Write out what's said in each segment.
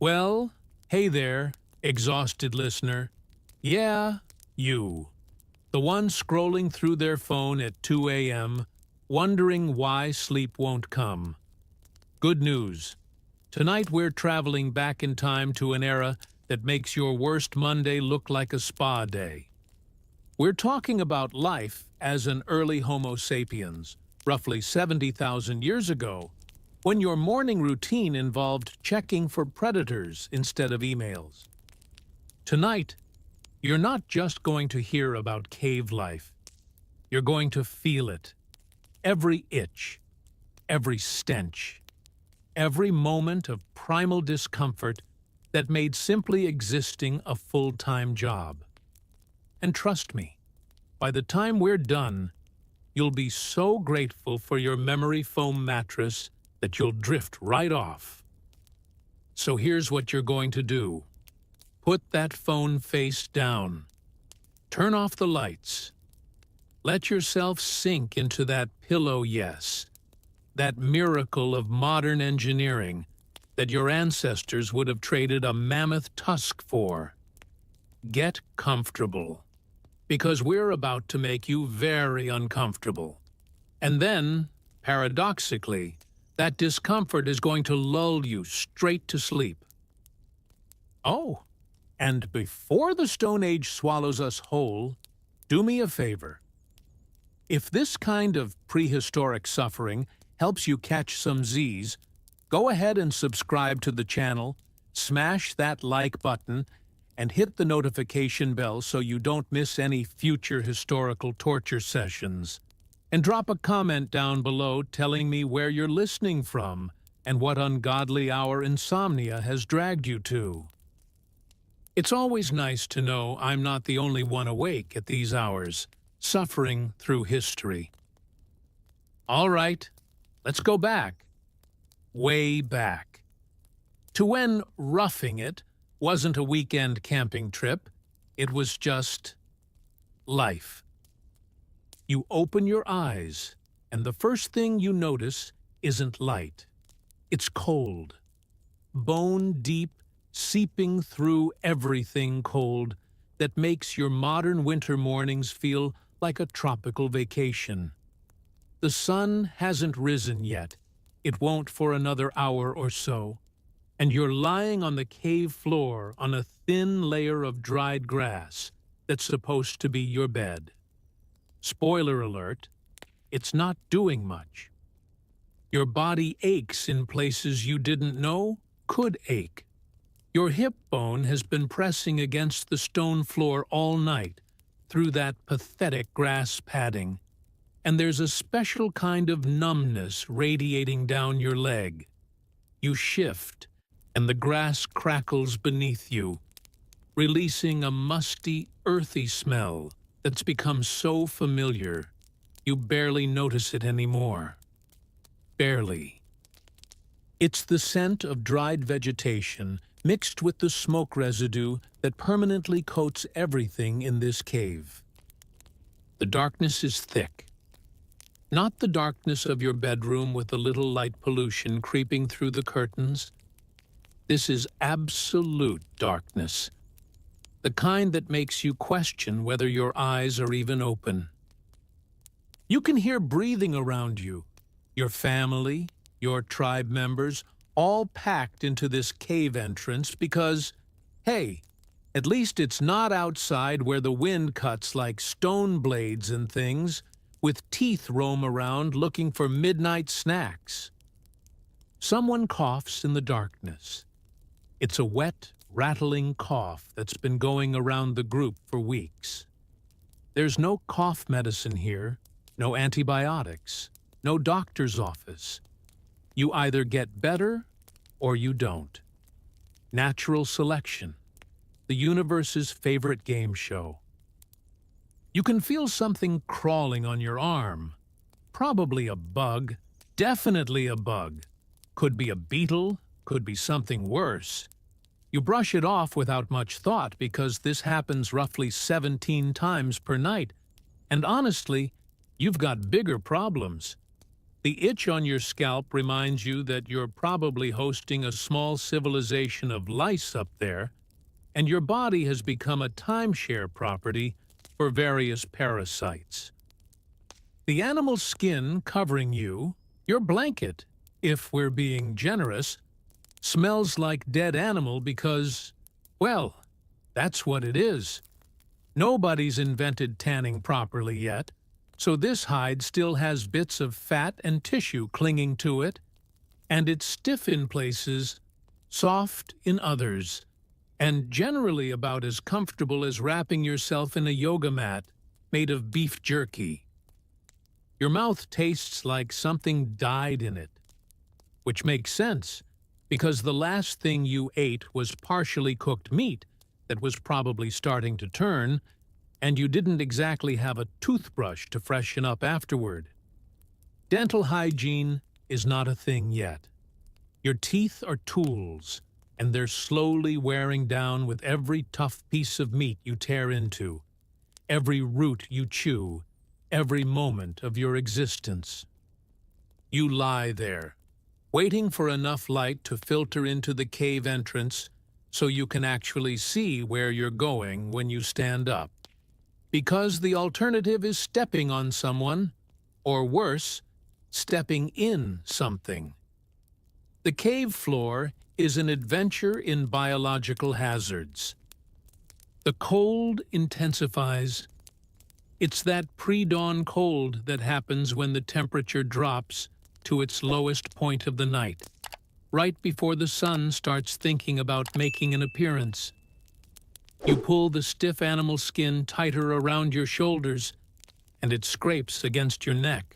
Well, hey there, exhausted listener. Yeah, you. The one scrolling through their phone at 2 a.m., wondering why sleep won't come. Good news. Tonight we're traveling back in time to an era that makes your worst Monday look like a spa day. We're talking about life as an early Homo sapiens, roughly 70,000 years ago, when your morning routine involved checking for predators instead of emails. Tonight, you're not just going to hear about cave life. You're going to feel it. Every itch, every stench, every moment of primal discomfort that made simply existing a full-time job. And trust me, by the time we're done, you'll be so grateful for your memory foam mattress that you'll drift right off. So here's what you're going to do. Put that phone face down. Turn off the lights. Let yourself sink into that pillow yes, that miracle of modern engineering that your ancestors would have traded a mammoth tusk for. Get comfortable, because we're about to make you very uncomfortable. And then, paradoxically, that discomfort is going to lull you straight to sleep. Oh, and before the Stone Age swallows us whole, do me a favor. If this kind of prehistoric suffering helps you catch some Z's, go ahead and subscribe to the channel, smash that like button, and hit the notification bell so you don't miss any future historical torture sessions. And drop a comment down below telling me where you're listening from and what ungodly hour insomnia has dragged you to. It's always nice to know I'm not the only one awake at these hours, suffering through history. All right, let's go back. Way back. To when roughing it wasn't a weekend camping trip, it was just life. You open your eyes, and the first thing you notice isn't light. It's cold. Bone deep, seeping through everything cold that makes your modern winter mornings feel like a tropical vacation. The sun hasn't risen yet. It won't for another hour or so. And you're lying on the cave floor on a thin layer of dried grass that's supposed to be your bed. Spoiler alert, it's not doing much. Your body aches in places you didn't know could ache. Your hip bone has been pressing against the stone floor all night through that pathetic grass padding, and there's a special kind of numbness radiating down your leg. You shift, and the grass crackles beneath you, releasing a musty, earthy smell that's become so familiar, you barely notice it anymore. Barely. It's the scent of dried vegetation mixed with the smoke residue that permanently coats everything in this cave. The darkness is thick. Not the darkness of your bedroom with a little light pollution creeping through the curtains. This is absolute darkness. The kind that makes you question whether your eyes are even open. You can hear breathing around you, your family, your tribe members, all packed into this cave entrance because, hey, at least it's not outside where the wind cuts like stone blades and things, with teeth roam around looking for midnight snacks. Someone coughs in the darkness. It's a wet, rattling cough that's been going around the group for weeks. There's no cough medicine here, no antibiotics, no doctor's office. You either get better or you don't. Natural selection, the universe's favorite game show. You can feel something crawling on your arm. Probably a bug, definitely a bug. Could be a beetle, could be something worse. You brush it off without much thought because this happens roughly 17 times per night. And honestly, you've got bigger problems. The itch on your scalp reminds you that you're probably hosting a small civilization of lice up there, and your body has become a timeshare property for various parasites. The animal skin covering you, your blanket, if we're being generous, smells like dead animal because, well, that's what it is. Nobody's invented tanning properly yet, so this hide still has bits of fat and tissue clinging to it, and it's stiff in places, soft in others, and generally about as comfortable as wrapping yourself in a yoga mat made of beef jerky. Your mouth tastes like something died in it, which makes sense, because the last thing you ate was partially cooked meat that was probably starting to turn, and you didn't exactly have a toothbrush to freshen up afterward. Dental hygiene is not a thing yet. Your teeth are tools, and they're slowly wearing down with every tough piece of meat you tear into, every root you chew, every moment of your existence. You lie there, waiting for enough light to filter into the cave entrance so you can actually see where you're going when you stand up. Because the alternative is stepping on someone, or worse, stepping in something. The cave floor is an adventure in biological hazards. The cold intensifies. It's that pre-dawn cold that happens when the temperature drops to its lowest point of the night, right before the sun starts thinking about making an appearance. You pull the stiff animal skin tighter around your shoulders, and it scrapes against your neck.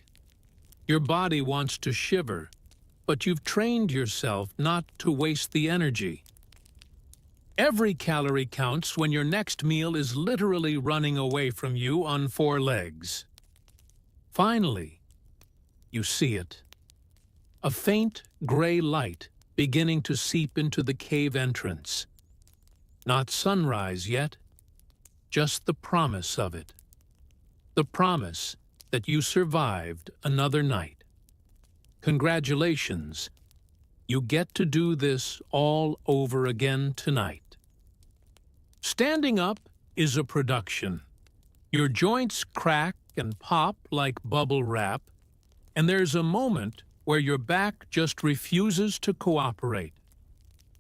Your body wants to shiver, but you've trained yourself not to waste the energy. Every calorie counts when your next meal is literally running away from you on 4 legs. Finally, you see it. A faint gray light beginning to seep into the cave entrance. Not sunrise yet, just the promise of it. The promise that you survived another night. Congratulations, you get to do this all over again tonight. Standing up is a production. Your joints crack and pop like bubble wrap, and there's a moment where your back just refuses to cooperate.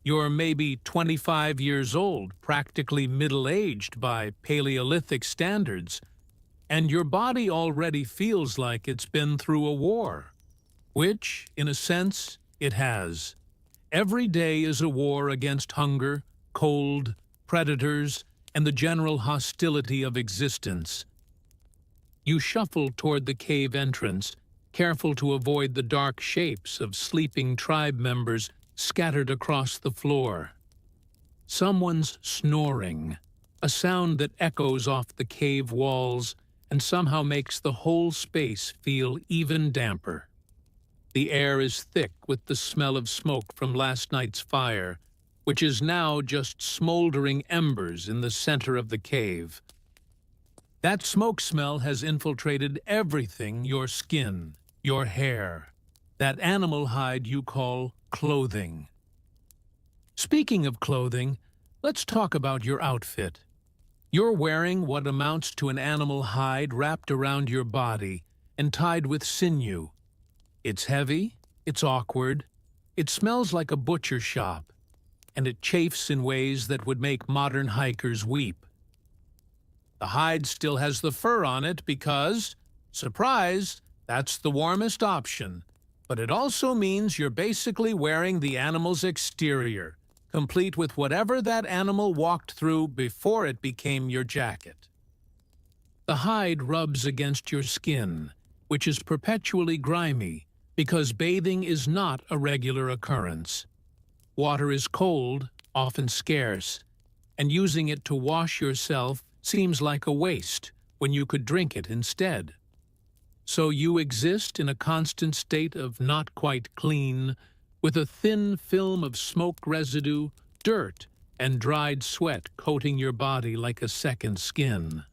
You're maybe 25 years old, practically middle-aged by Paleolithic standards, and your body already feels like it's been through a war, which, in a sense, it has. Every day is a war against hunger, cold, predators, and the general hostility of existence. You shuffle toward the cave entrance, careful to avoid the dark shapes of sleeping tribe members scattered across the floor. Someone's snoring, a sound that echoes off the cave walls and somehow makes the whole space feel even damper. The air is thick with the smell of smoke from last night's fire, which is now just smoldering embers in the center of the cave. That smoke smell has infiltrated everything: your skin, your hair, that animal hide you call clothing. Speaking of clothing, let's talk about your outfit. You're wearing what amounts to an animal hide wrapped around your body and tied with sinew. It's heavy, it's awkward, it smells like a butcher shop, and it chafes in ways that would make modern hikers weep. The hide still has the fur on it because, surprise, that's the warmest option. But it also means you're basically wearing the animal's exterior, complete with whatever that animal walked through before it became your jacket. The hide rubs against your skin, which is perpetually grimy, because bathing is not a regular occurrence. Water is cold, often scarce, and using it to wash yourself seems like a waste when you could drink it instead. So you exist in a constant state of not quite clean, with a thin film of smoke residue, dirt, and dried sweat coating your body like a second skin.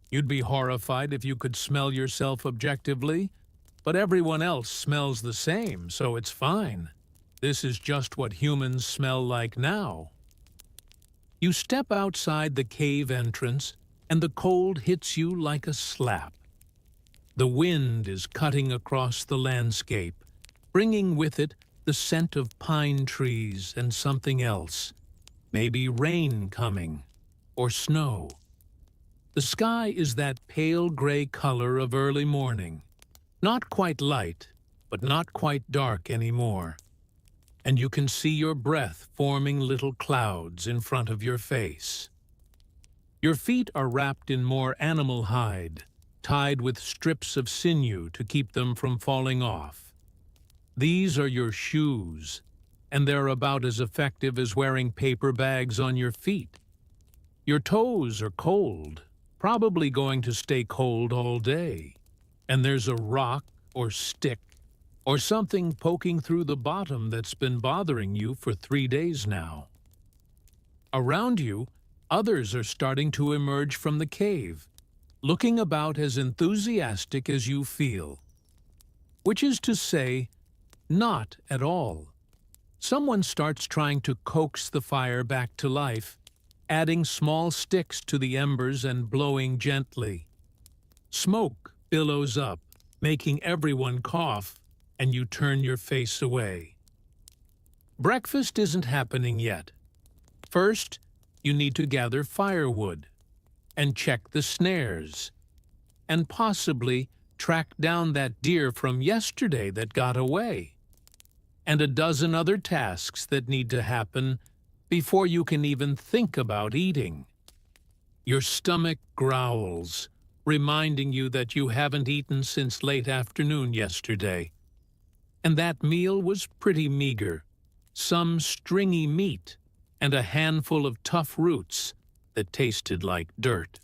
You'd be horrified if you could smell yourself objectively. but everyone else smells the same, so it's fine. This is just what humans smell like now. You step outside the cave entrance, and the cold hits you like a slap. The wind is cutting across the landscape, bringing with it the scent of pine trees and something else, maybe rain coming, or snow. The sky is that pale gray color of early morning, not quite light, but not quite dark anymore. And you can see your breath forming little clouds in front of your face. Your feet are wrapped in more animal hide, tied with strips of sinew to keep them from falling off. These are your shoes, and they're about as effective as wearing paper bags on your feet. Your toes are cold, probably going to stay cold all day, and there's a rock or stick or something poking through the bottom that's been bothering you for 3 days now. Around you, others are starting to emerge from the cave, looking about as enthusiastic as you feel. Which is to say, not at all. Someone starts trying to coax the fire back to life, adding small sticks to the embers and blowing gently. Smoke billows up, making everyone cough, and you turn your face away. Breakfast isn't happening yet. First, you need to gather firewood, and check the snares, and possibly track down that deer from yesterday that got away, and a dozen other tasks that need to happen before you can even think about eating. Your stomach growls, reminding you that you haven't eaten since late afternoon yesterday. And that meal was pretty meager, some stringy meat and a handful of tough roots that tasted like dirt.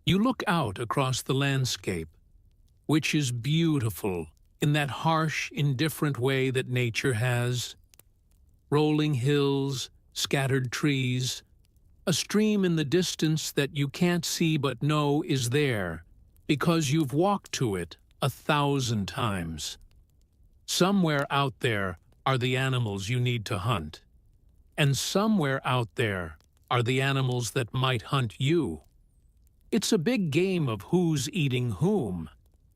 You look out across the landscape, which is beautiful in that harsh, indifferent way that nature has. Rolling hills, scattered trees, a stream in the distance that you can't see but know is there because you've walked to it 1,000 times. Somewhere out there are the animals you need to hunt, and somewhere out there are the animals that might hunt you. It's a big game of who's eating whom,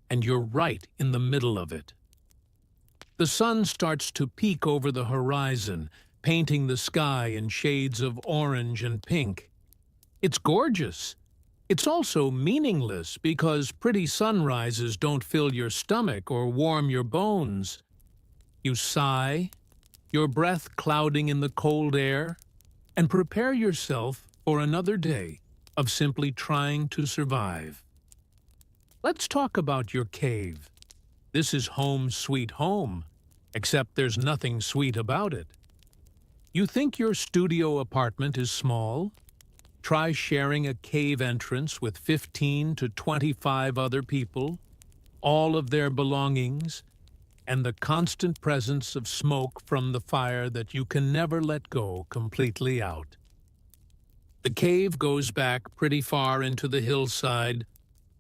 and you're right in the middle of it. The sun starts to peek over the horizon, painting the sky in shades of orange and pink. It's gorgeous. It's also meaningless because pretty sunrises don't fill your stomach or warm your bones. You sigh, your breath clouding in the cold air, and prepare yourself for another day of simply trying to survive. Let's talk about your cave. This is home sweet home, except there's nothing sweet about it. You think your studio apartment is small? Try sharing a cave entrance with 15 to 25 other people, all of their belongings, and the constant presence of smoke from the fire that you can never let go completely out. The cave goes back pretty far into the hillside,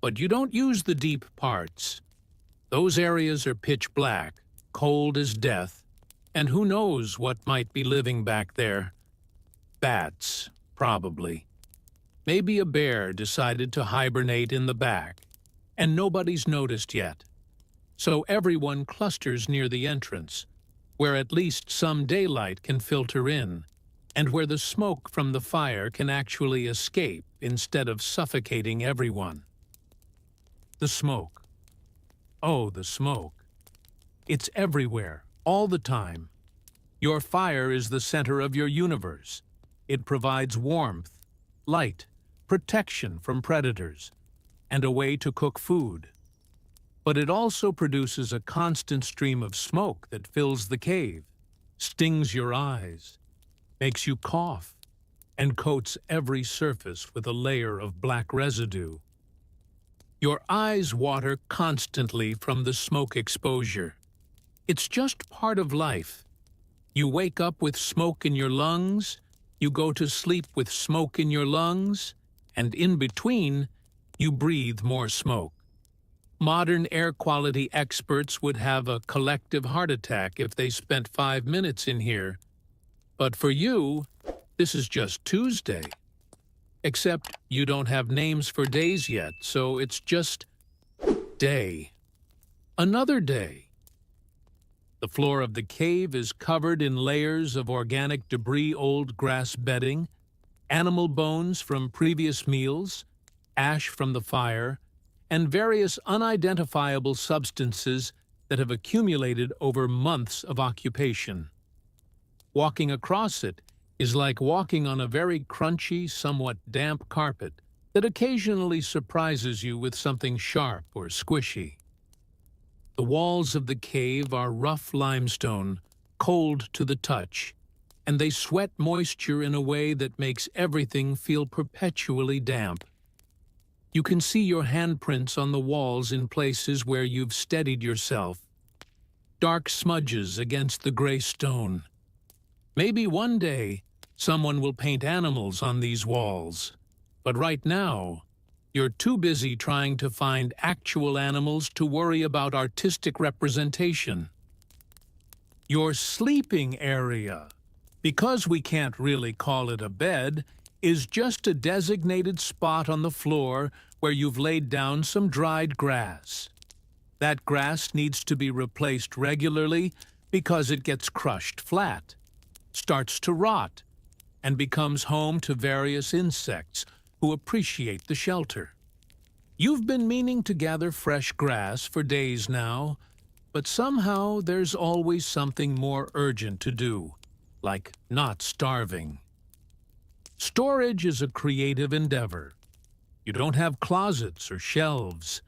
but you don't use the deep parts. Those areas are pitch black, cold as death, and who knows what might be living back there. Bats, probably. Maybe a bear decided to hibernate in the back, and nobody's noticed yet. So everyone clusters near the entrance, where at least some daylight can filter in, and where the smoke from the fire can actually escape instead of suffocating everyone. The smoke. Oh, the smoke. It's everywhere, all the time. Your fire is the center of your universe. It provides warmth, light, protection from predators, and a way to cook food. But it also produces a constant stream of smoke that fills the cave, stings your eyes, makes you cough, and coats every surface with a layer of black residue. Your eyes water constantly from the smoke exposure. It's just part of life. You wake up with smoke in your lungs, you go to sleep with smoke in your lungs, and in between, you breathe more smoke. Modern air quality experts would have a collective heart attack if they spent 5 minutes in here. But for you, this is just Tuesday. Except you don't have names for days yet, so it's just day. Another day. The floor of the cave is covered in layers of organic debris, old grass bedding, animal bones from previous meals, ash from the fire, and various unidentifiable substances that have accumulated over months of occupation. Walking across it is like walking on a very crunchy, somewhat damp carpet that occasionally surprises you with something sharp or squishy. The walls of the cave are rough limestone, cold to the touch, and they sweat moisture in a way that makes everything feel perpetually damp. You can see your handprints on the walls in places where you've steadied yourself. Dark smudges against the gray stone. Maybe one day, someone will paint animals on these walls. But right now, you're too busy trying to find actual animals to worry about artistic representation. Your sleeping area, because we can't really call it a bed, is just a designated spot on the floor where you've laid down some dried grass. That grass needs to be replaced regularly because it gets crushed flat, starts to rot, and becomes home to various insects who appreciate the shelter. You've been meaning to gather fresh grass for days now, but somehow there's always something more urgent to do, like not starving. Storage is a creative endeavor. You don't have closets or shelves.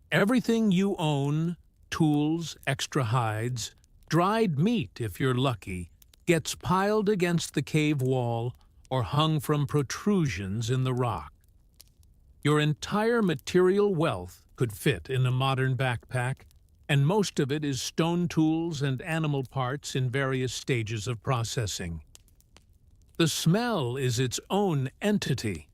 Everything you own, tools, extra hides, dried meat if you're lucky, gets piled against the cave wall or hung from protrusions in the rock. Your entire material wealth could fit in a modern backpack, and most of it is stone tools and animal parts in various stages of processing. The smell is its own entity.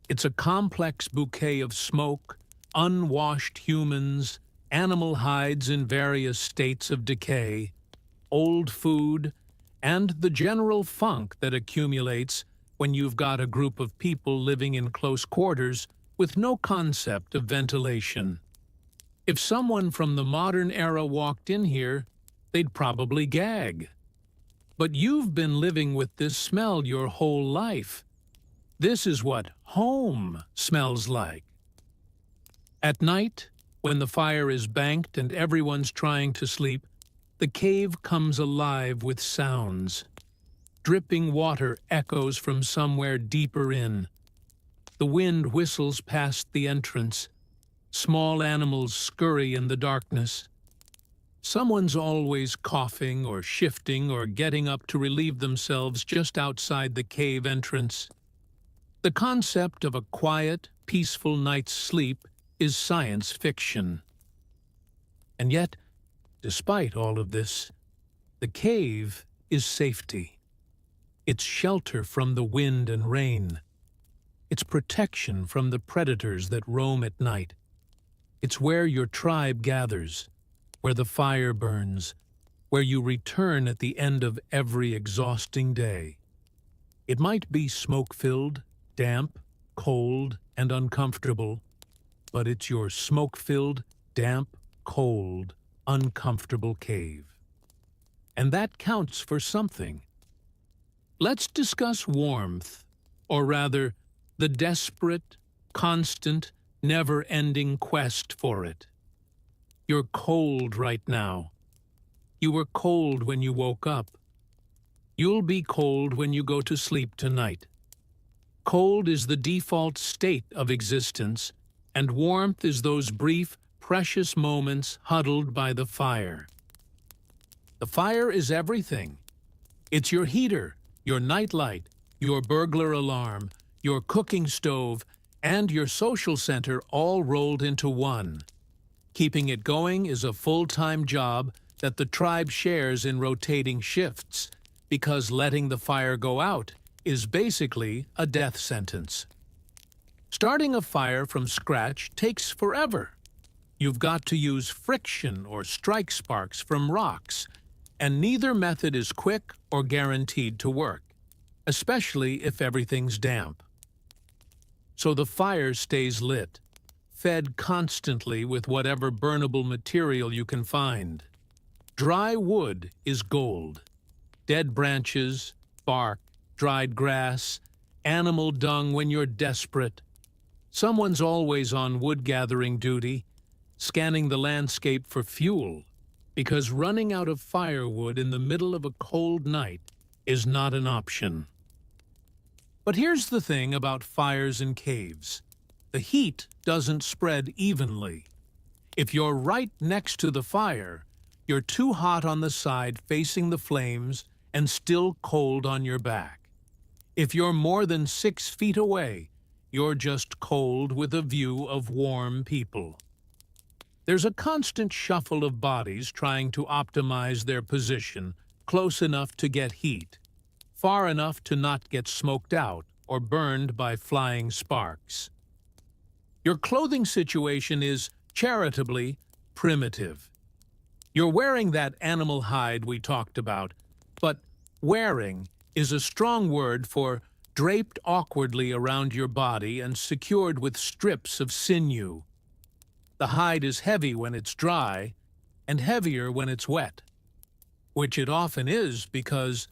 It's a complex bouquet of smoke, unwashed humans, animal hides in various states of decay, old food, and the general funk that accumulates when you've got a group of people living in close quarters with no concept of ventilation. If someone from the modern era walked in here, they'd probably gag. But you've been living with this smell your whole life. This is what home smells like. At night, when the fire is banked and everyone's trying to sleep, the cave comes alive with sounds. Dripping water echoes from somewhere deeper in. The wind whistles past the entrance. Small animals scurry in the darkness. Someone's always coughing or shifting or getting up to relieve themselves just outside the cave entrance. The concept of a quiet, peaceful night's sleep is science fiction. And yet, despite all of this, the cave is safety. It's shelter from the wind and rain. It's protection from the predators that roam at night. It's where your tribe gathers, where the fire burns, where you return at the end of every exhausting day. It might be smoke-filled, damp, cold, and uncomfortable, but it's your smoke-filled, damp, cold, uncomfortable cave. And that counts for something. Let's discuss warmth, or rather, the desperate, constant, never-ending quest for it. You're cold right now. You were cold when you woke up. You'll be cold when you go to sleep tonight. Cold is the default state of existence, and warmth is those brief, precious moments huddled by the fire. The fire is everything. It's your heater, your nightlight, your burglar alarm, your cooking stove, and your social center all rolled into one. Keeping it going is a full-time job that the tribe shares in rotating shifts, because letting the fire go out is basically a death sentence. Starting a fire from scratch takes forever. You've got to use friction or strike sparks from rocks, and neither method is quick or guaranteed to work, especially if everything's damp. So the fire stays lit, fed constantly with whatever burnable material you can find. Dry wood is gold. Dead branches, bark, dried grass, animal dung when you're desperate. Someone's always on wood-gathering duty, scanning the landscape for fuel, because running out of firewood in the middle of a cold night is not an option. But here's the thing about fires in caves. The heat doesn't spread evenly. If you're right next to the fire, you're too hot on the side facing the flames and still cold on your back. If you're more than 6 feet away, you're just cold with a view of warm people. There's a constant shuffle of bodies trying to optimize their position, close enough to get heat, far enough to not get smoked out or burned by flying sparks. Your clothing situation is, charitably, primitive. You're wearing that animal hide we talked about, but wearing is a strong word for draped awkwardly around your body and secured with strips of sinew. The hide is heavy when it's dry and heavier when it's wet, which it often is because,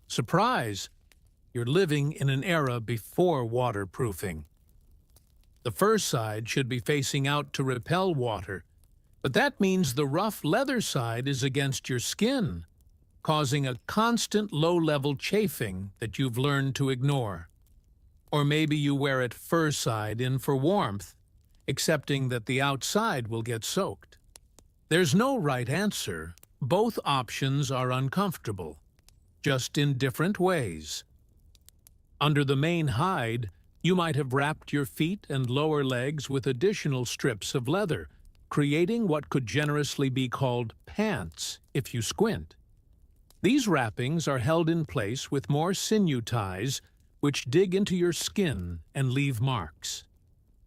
surprise, you're living in an era before waterproofing. The fur side should be facing out to repel water, but that means the rough leather side is against your skin, causing a constant low-level chafing that you've learned to ignore. Or maybe you wear it fur side in for warmth, accepting that the outside will get soaked. There's no right answer. Both options are uncomfortable, just in different ways. Under the main hide, you might have wrapped your feet and lower legs with additional strips of leather, creating what could generously be called pants if you squint. These wrappings are held in place with more sinew ties, which dig into your skin and leave marks.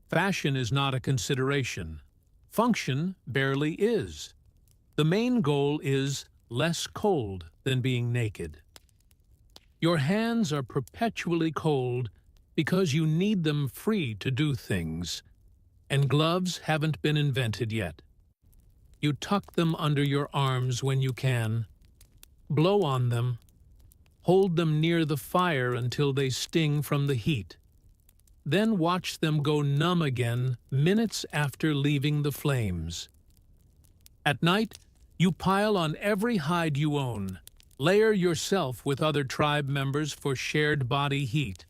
Fashion is not a consideration. Function barely is. The main goal is less cold than being naked. Your hands are perpetually cold because you need them free to do things, and gloves haven't been invented yet. You tuck them under your arms when you can, blow on them, hold them near the fire until they sting from the heat, then watch them go numb again minutes after leaving the flames. At night, you pile on every hide you own, layer yourself with other tribe members for shared body heat,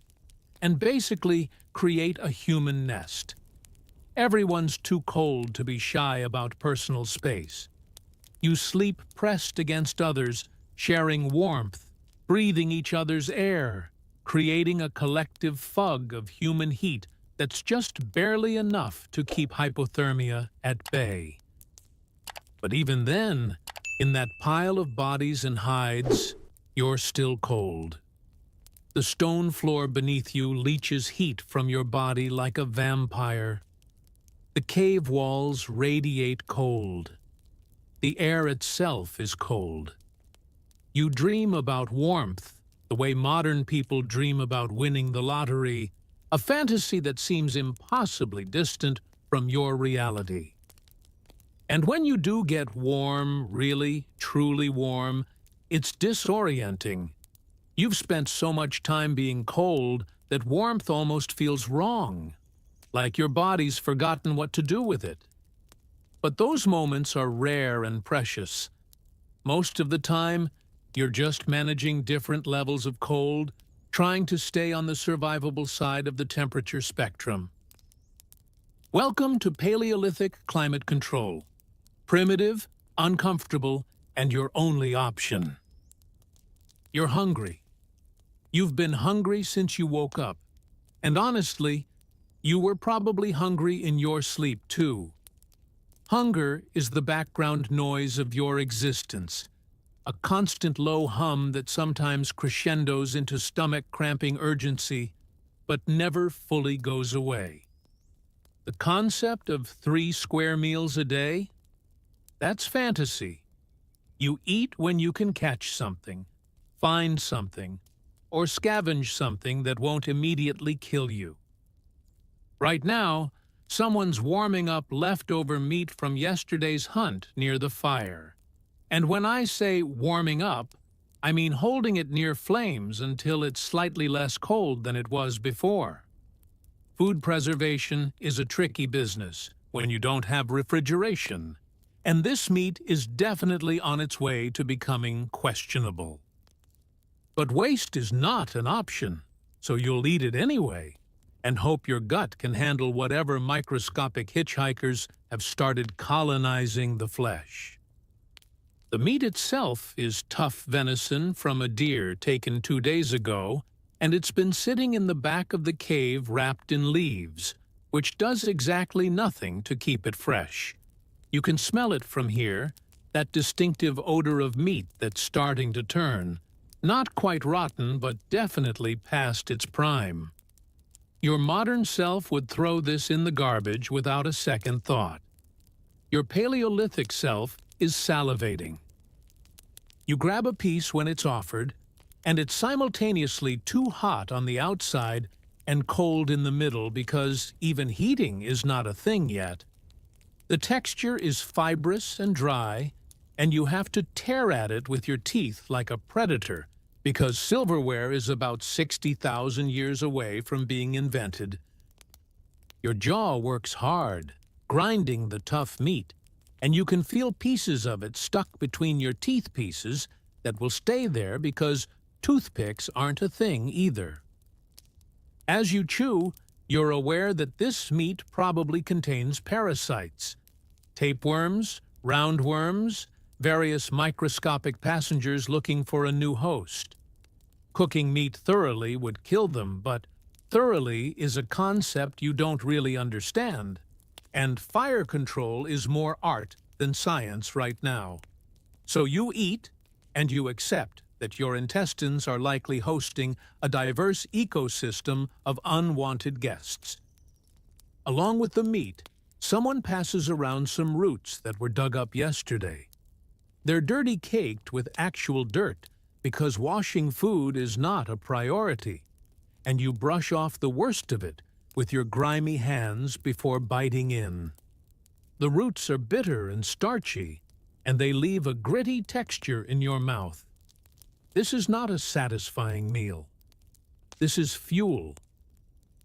and basically create a human nest. Everyone's too cold to be shy about personal space. You sleep pressed against others, sharing warmth, breathing each other's air, creating a collective fog of human heat that's just barely enough to keep hypothermia at bay. But even then, in that pile of bodies and hides, you're still cold. The stone floor beneath you leaches heat from your body like a vampire. The cave walls radiate cold. The air itself is cold. You dream about warmth, the way modern people dream about winning the lottery, a fantasy that seems impossibly distant from your reality. And when you do get warm, really, truly warm, it's disorienting. You've spent so much time being cold that warmth almost feels wrong, like your body's forgotten what to do with it. But those moments are rare and precious. Most of the time, you're just managing different levels of cold, trying to stay on the survivable side of the temperature spectrum. Welcome to Paleolithic climate control. Primitive, uncomfortable, and your only option. You're hungry. You've been hungry since you woke up. And honestly, you were probably hungry in your sleep too. Hunger is the background noise of your existence, a constant low hum that sometimes crescendos into stomach-cramping urgency, but never fully goes away. The concept of 3 square meals a day? That's fantasy. You eat when you can catch something, find something, or scavenge something that won't immediately kill you. Right now, someone's warming up leftover meat from yesterday's hunt near the fire. And when I say warming up, I mean holding it near flames until it's slightly less cold than it was before. Food preservation is a tricky business when you don't have refrigeration, and this meat is definitely on its way to becoming questionable. But waste is not an option, so you'll eat it anyway, and hope your gut can handle whatever microscopic hitchhikers have started colonizing the flesh. The meat itself is tough venison from a deer taken 2 days ago, and it's been sitting in the back of the cave wrapped in leaves, which does exactly nothing to keep it fresh. You can smell it from here, that distinctive odor of meat that's starting to turn. Not quite rotten, but definitely past its prime. Your modern self would throw this in the garbage without a second thought. Your Paleolithic self is salivating. You grab a piece when it's offered, and it's simultaneously too hot on the outside and cold in the middle because even heating is not a thing yet. The texture is fibrous and dry, and you have to tear at it with your teeth like a predator because silverware is about 60,000 years away from being invented. Your jaw works hard, grinding the tough meat, and you can feel pieces of it stuck between your teeth pieces that will stay there because toothpicks aren't a thing either. As you chew, you're aware that this meat probably contains parasites, tapeworms, roundworms, various microscopic passengers looking for a new host. Cooking meat thoroughly would kill them, but thoroughly is a concept you don't really understand, and fire control is more art than science right now. So you eat, and you accept that your intestines are likely hosting a diverse ecosystem of unwanted guests. Along with the meat, someone passes around some roots that were dug up yesterday. They're dirty caked with actual dirt because washing food is not a priority, and you brush off the worst of it with your grimy hands before biting in. The roots are bitter and starchy, and they leave a gritty texture in your mouth. This is not a satisfying meal. This is fuel.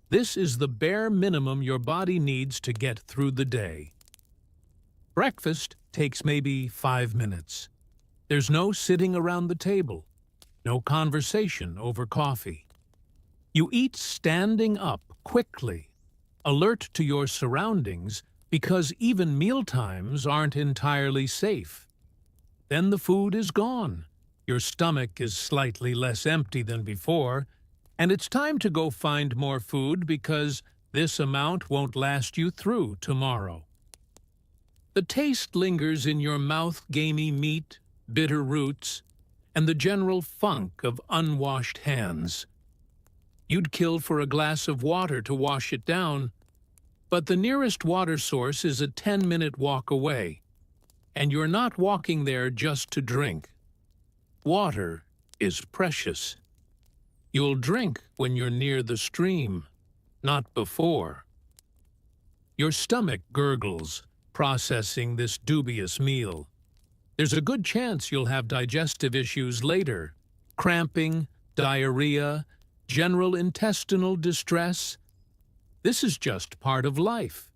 This is the bare minimum your body needs to get through the day. Breakfast takes maybe 5 minutes. There's no sitting around the table, no conversation over coffee. You eat standing up quickly, alert to your surroundings because even mealtimes aren't entirely safe. Then the food is gone. Your stomach is slightly less empty than before, and it's time to go find more food because this amount won't last you through tomorrow. The taste lingers in your mouth, gamey meat, bitter roots, and the general funk of unwashed hands. You'd kill for a glass of water to wash it down, but the nearest water source is a 10-minute walk away, and you're not walking there just to drink. Water is precious. You'll drink when you're near the stream, not before. Your stomach gurgles, processing this dubious meal. There's a good chance you'll have digestive issues later, cramping, diarrhea, general intestinal distress. This is just part of life.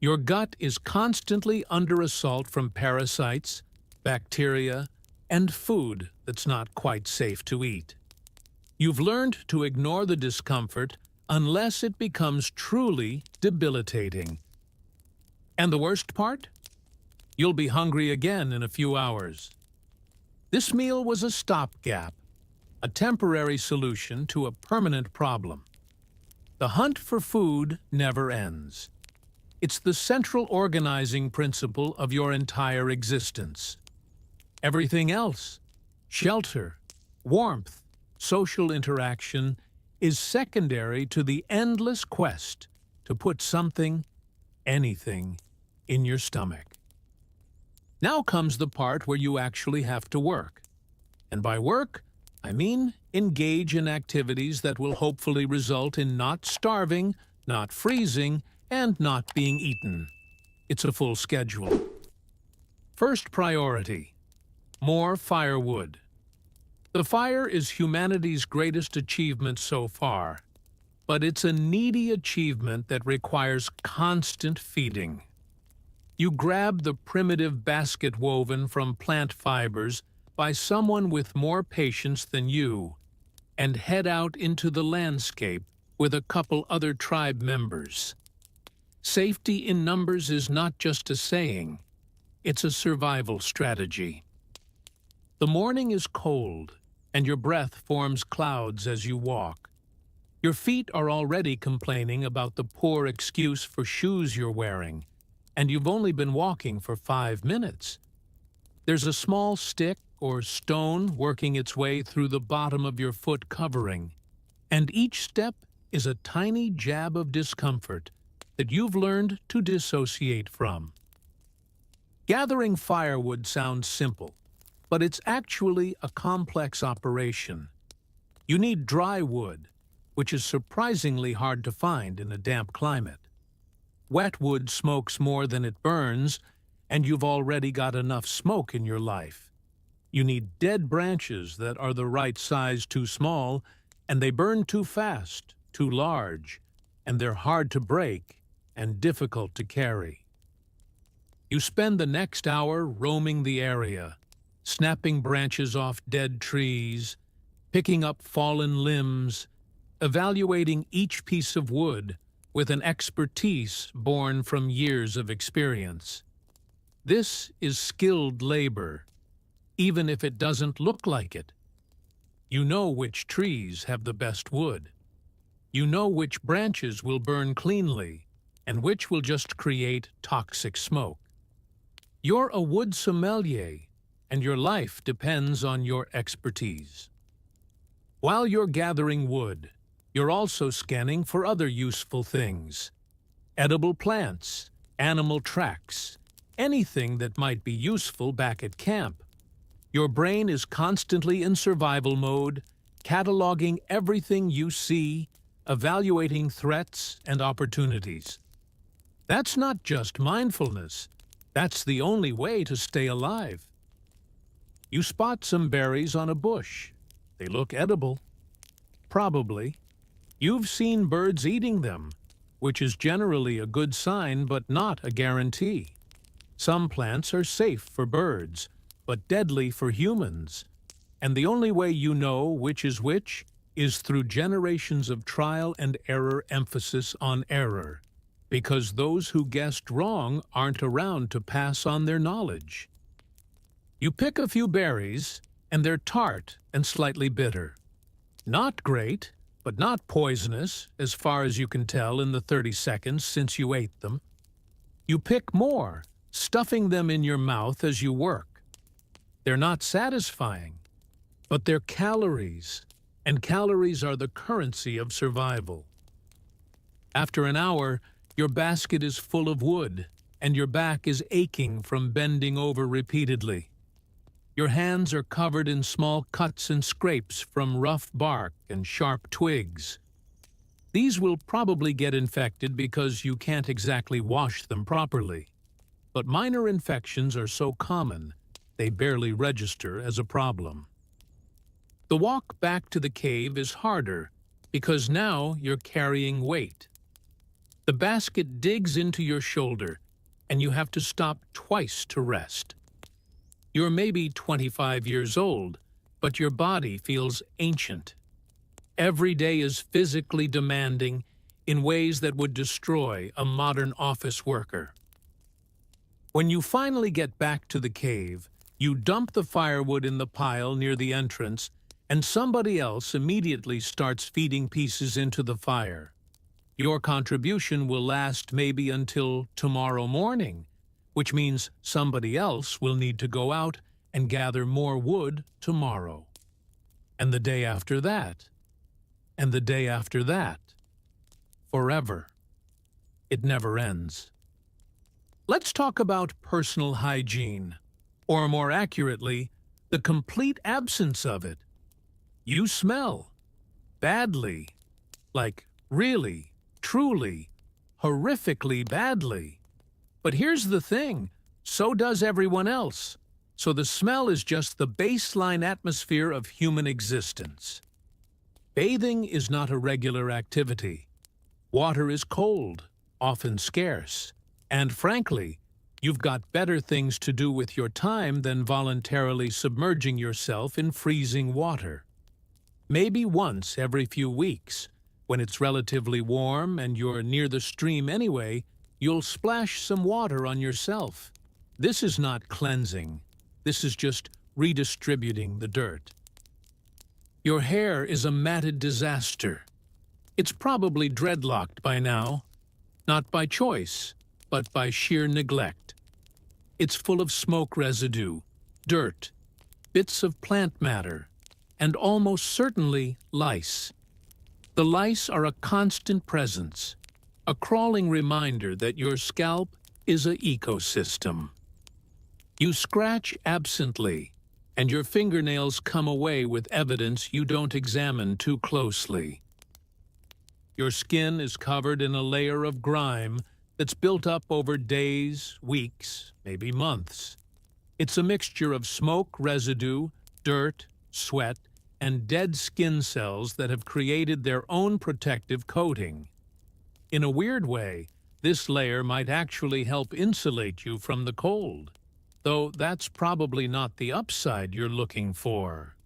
Your gut is constantly under assault from parasites, bacteria, and food that's not quite safe to eat. You've learned to ignore the discomfort unless it becomes truly debilitating. And the worst part? You'll be hungry again in a few hours. This meal was a stopgap, a temporary solution to a permanent problem. The hunt for food never ends. It's the central organizing principle of your entire existence. Everything else, shelter, warmth, social interaction, is secondary to the endless quest to put something anything in your stomach. Now comes the part where you actually have to work. And by work, I mean engage in activities that will hopefully result in not starving, not freezing, and not being eaten. It's a full schedule. First priority: more firewood. The fire is humanity's greatest achievement so far, but it's a needy achievement that requires constant feeding. You grab the primitive basket woven from plant fibers by someone with more patience than you and head out into the landscape with a couple other tribe members. Safety in numbers is not just a saying, it's a survival strategy. The morning is cold, and your breath forms clouds as you walk. Your feet are already complaining about the poor excuse for shoes you're wearing, and you've only been walking for 5 minutes. There's a small stick or stone working its way through the bottom of your foot covering, and each step is a tiny jab of discomfort that you've learned to dissociate from. Gathering firewood sounds simple, but it's actually a complex operation. You need dry wood, which is surprisingly hard to find in a damp climate. Wet wood smokes more than it burns, and you've already got enough smoke in your life. You need dead branches that are the right size too small, and they burn too fast, too large, and they're hard to break and difficult to carry. You spend the next hour roaming the area, snapping branches off dead trees, picking up fallen limbs, evaluating each piece of wood with an expertise born from years of experience. This is skilled labor, even if it doesn't look like it. You know which trees have the best wood. You know which branches will burn cleanly and which will just create toxic smoke. You're a wood sommelier, and your life depends on your expertise. While you're gathering wood, you're also scanning for other useful things. Edible plants, animal tracks, anything that might be useful back at camp. Your brain is constantly in survival mode, cataloging everything you see, evaluating threats and opportunities. That's not just mindfulness. That's the only way to stay alive. You spot some berries on a bush. They look edible. Probably. You've seen birds eating them, which is generally a good sign but not a guarantee. Some plants are safe for birds, but deadly for humans. And the only way you know which is through generations of trial and error, emphasis on error, because those who guessed wrong aren't around to pass on their knowledge. You pick a few berries, and they're tart and slightly bitter. Not great, but not poisonous, as far as you can tell in the 30 seconds since you ate them. You pick more, stuffing them in your mouth as you work. They're not satisfying, but they're calories, and calories are the currency of survival. After an hour, your basket is full of wood, and your back is aching from bending over repeatedly. Your hands are covered in small cuts and scrapes from rough bark and sharp twigs. These will probably get infected because you can't exactly wash them properly. But minor infections are so common, they barely register as a problem. The walk back to the cave is harder because now you're carrying weight. The basket digs into your shoulder, and you have to stop twice to rest. You're maybe 25 years old, but your body feels ancient. Every day is physically demanding in ways that would destroy a modern office worker. When you finally get back to the cave, you dump the firewood in the pile near the entrance, and somebody else immediately starts feeding pieces into the fire. Your contribution will last maybe until tomorrow morning, which means somebody else will need to go out and gather more wood tomorrow. And the day after that. And the day after that. Forever. It never ends. Let's talk about personal hygiene, or more accurately, the complete absence of it. You smell badly, like really, truly, horrifically badly. But here's the thing, so does everyone else. So the smell is just the baseline atmosphere of human existence. Bathing is not a regular activity. Water is cold, often scarce, and frankly, you've got better things to do with your time than voluntarily submerging yourself in freezing water. Maybe once every few weeks, when it's relatively warm and you're near the stream anyway, you'll splash some water on yourself. This is not cleansing. This is just redistributing the dirt. Your hair is a matted disaster. It's probably dreadlocked by now, not by choice, but by sheer neglect. It's full of smoke residue, dirt, bits of plant matter, and almost certainly lice. The lice are a constant presence, a crawling reminder that your scalp is an ecosystem. You scratch absently, and your fingernails come away with evidence you don't examine too closely. Your skin is covered in a layer of grime that's built up over days, weeks, maybe months. It's a mixture of smoke residue, dirt, sweat, and dead skin cells that have created their own protective coating. In a weird way, this layer might actually help insulate you from the cold, though that's probably not the upside you're looking for.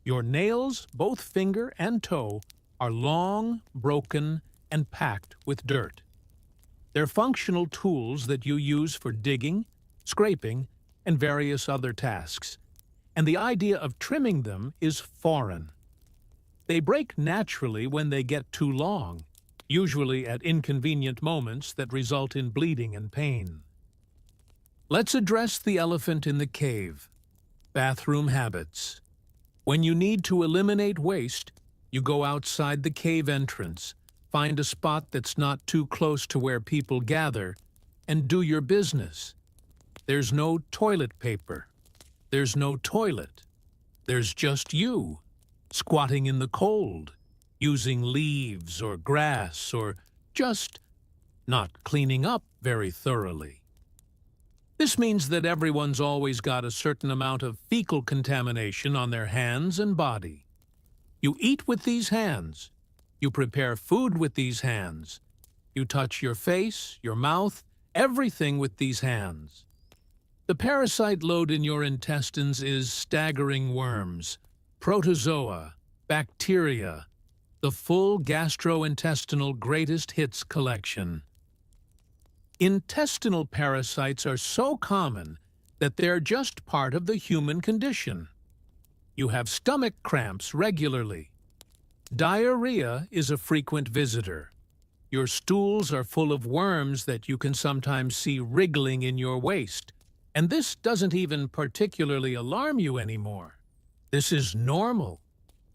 Your nails, both finger and toe, are long, broken, and packed with dirt. They're functional tools that you use for digging, scraping, and various other tasks, and the idea of trimming them is foreign. They break naturally when they get too long, usually at inconvenient moments that result in bleeding and pain. Let's address the elephant in the cave: bathroom habits. When you need to eliminate waste, you go outside the cave entrance, find a spot that's not too close to where people gather, and do your business. There's no toilet paper. There's no toilet. There's just you, squatting in the cold, using leaves or grass or just not cleaning up very thoroughly. This means that everyone's always got a certain amount of fecal contamination on their hands and body. You eat with these hands. You prepare food with these hands. You touch your face, your mouth, everything with these hands. The parasite load in your intestines is staggering: worms, protozoa, bacteria, the full gastrointestinal greatest hits collection. Intestinal parasites are so common that they're just part of the human condition. You have stomach cramps regularly. Diarrhea is a frequent visitor. Your stools are full of worms that you can sometimes see wriggling in your waist. And this doesn't even particularly alarm you anymore. This is normal.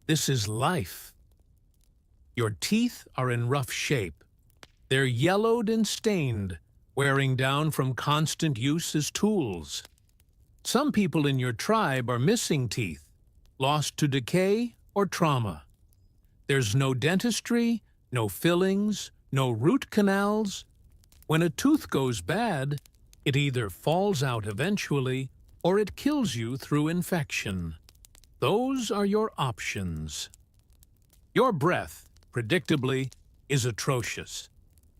This is life. Your teeth are in rough shape. They're yellowed and stained, wearing down from constant use as tools. Some people in your tribe are missing teeth, lost to decay or trauma. There's no dentistry, no fillings, no root canals. When a tooth goes bad, it either falls out eventually or it kills you through infection. Those are your options. Your breath, predictably, is atrocious.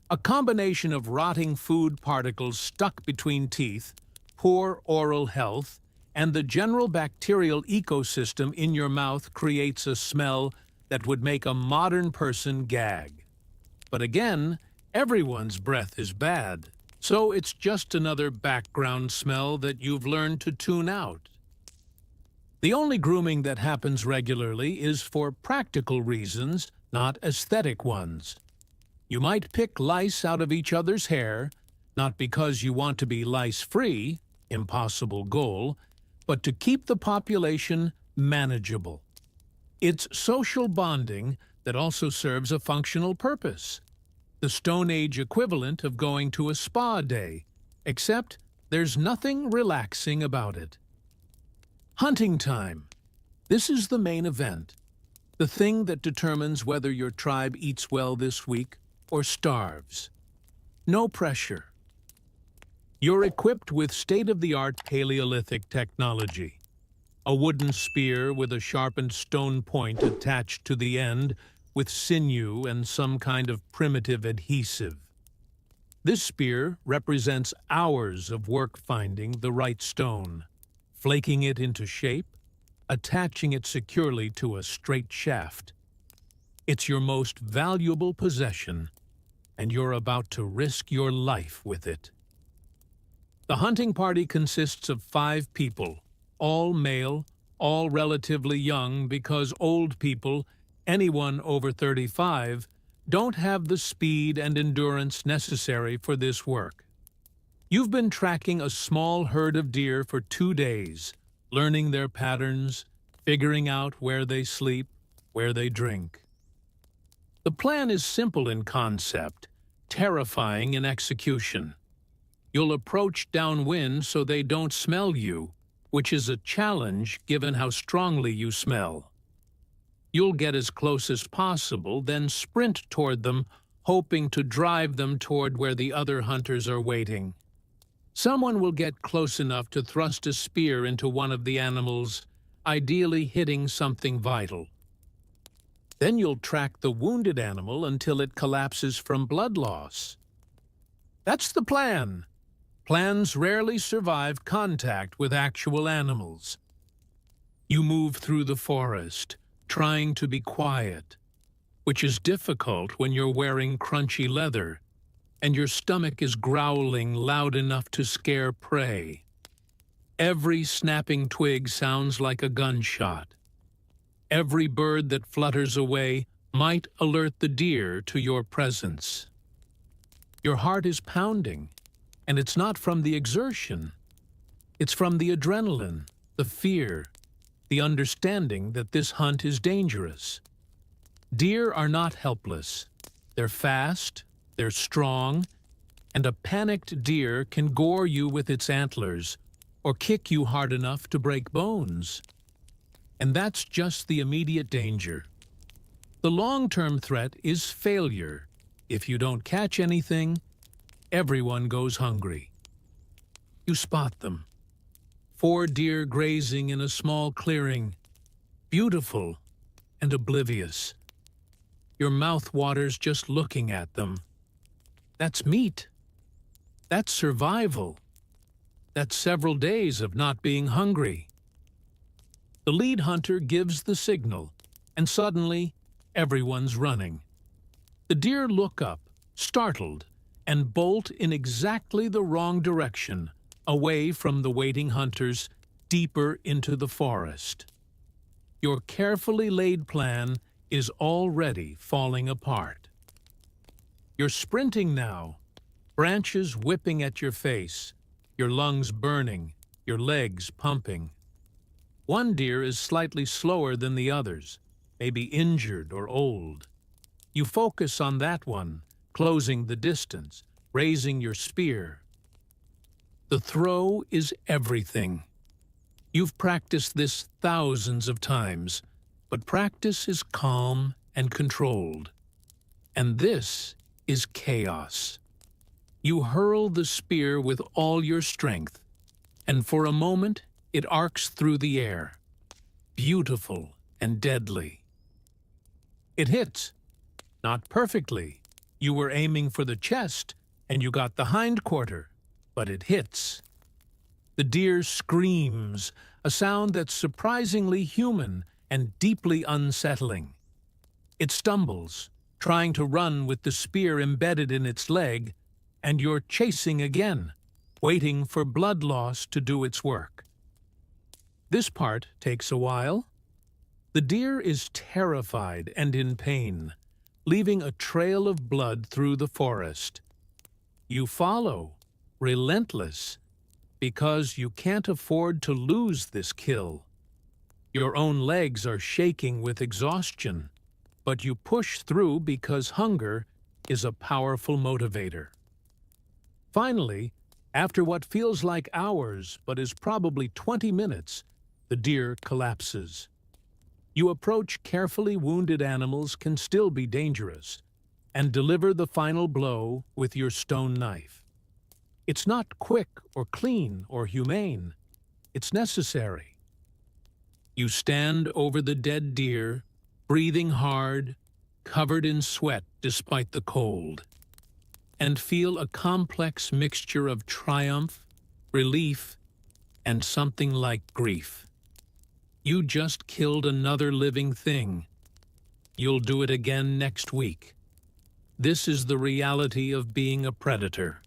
A combination of rotting food particles stuck between teeth, poor oral health, and the general bacterial ecosystem in your mouth creates a smell that would make a modern person gag. But again, everyone's breath is bad, so it's just another background smell that you've learned to tune out. The only grooming that happens regularly is for practical reasons, not aesthetic ones. You might pick lice out of each other's hair, not because you want to be lice-free, impossible goal, but to keep the population manageable. It's social bonding that also serves a functional purpose, the Stone Age equivalent of going to a spa day, Except there's nothing relaxing about it. Hunting time. This is the main event, the thing that determines whether your tribe eats well this week or starves. No pressure. You're equipped with state-of-the-art Paleolithic technology. A wooden spear with a sharpened stone point attached to the end with sinew and some kind of primitive adhesive. This spear represents hours of work finding the right stone, flaking it into shape, attaching it securely to a straight shaft. It's your most valuable possession, and you're about to risk your life with it. The hunting party consists of 5 people, all male, all relatively young because old people, anyone over 35, don't have the speed and endurance necessary for this work. You've been tracking a small herd of deer for 2 days, learning their patterns, figuring out where they sleep, where they drink. The plan is simple in concept, terrifying in execution. You'll approach downwind so they don't smell you, which is a challenge given how strongly you smell. You'll get as close as possible, then sprint toward them, hoping to drive them toward where the other hunters are waiting. Someone will get close enough to thrust a spear into one of the animals, ideally hitting something vital. Then you'll track the wounded animal until it collapses from blood loss. That's the plan. Plans rarely survive contact with actual animals. You move through the forest, trying to be quiet, which is difficult when you're wearing crunchy leather and your stomach is growling loud enough to scare prey. Every snapping twig sounds like a gunshot. Every bird that flutters away might alert the deer to your presence. Your heart is pounding, and it's not from the exertion. It's from the adrenaline, the fear, the understanding that this hunt is dangerous. Deer are not helpless. They're fast, they're strong, and a panicked deer can gore you with its antlers or kick you hard enough to break bones. And that's just the immediate danger. The long-term threat is failure. If you don't catch anything, everyone goes hungry. You spot them. 4 deer grazing in a small clearing, beautiful and oblivious. Your mouth waters just looking at them. That's meat. That's survival. That's several days of not being hungry. The lead hunter gives the signal, and suddenly, everyone's running. The deer look up, startled, and bolt in exactly the wrong direction, away from the waiting hunters, deeper into the forest. Your carefully laid plan is already falling apart. You're sprinting now, branches whipping at your face, your lungs burning, your legs pumping. One deer is slightly slower than the others, maybe injured or old. You focus on that one, closing the distance, raising your spear. The throw is everything. You've practiced this thousands of times, but practice is calm and controlled. And this is chaos. You hurl the spear with all your strength, and for a moment it arcs through the air, beautiful and deadly. It hits, not perfectly. You were aiming for the chest, and you got the hindquarter, but it hits. The deer screams, a sound that's surprisingly human and deeply unsettling. It stumbles, trying to run with the spear embedded in its leg, and you're chasing again, waiting for blood loss to do its work. This part takes a while. The deer is terrified and in pain, leaving a trail of blood through the forest. You follow, relentless, because you can't afford to lose this kill. Your own legs are shaking with exhaustion, but you push through because hunger is a powerful motivator. Finally, After what feels like hours but is probably 20 minutes, the deer collapses. You approach carefully wounded animals can still be dangerous, and deliver the final blow with your stone knife. It's not quick or clean or humane. It's necessary. You stand over the dead deer, breathing hard, covered in sweat despite the cold, and feel a complex mixture of triumph, relief, and something like grief. You just killed another living thing. You'll do it again next week. This is the reality of being a predator.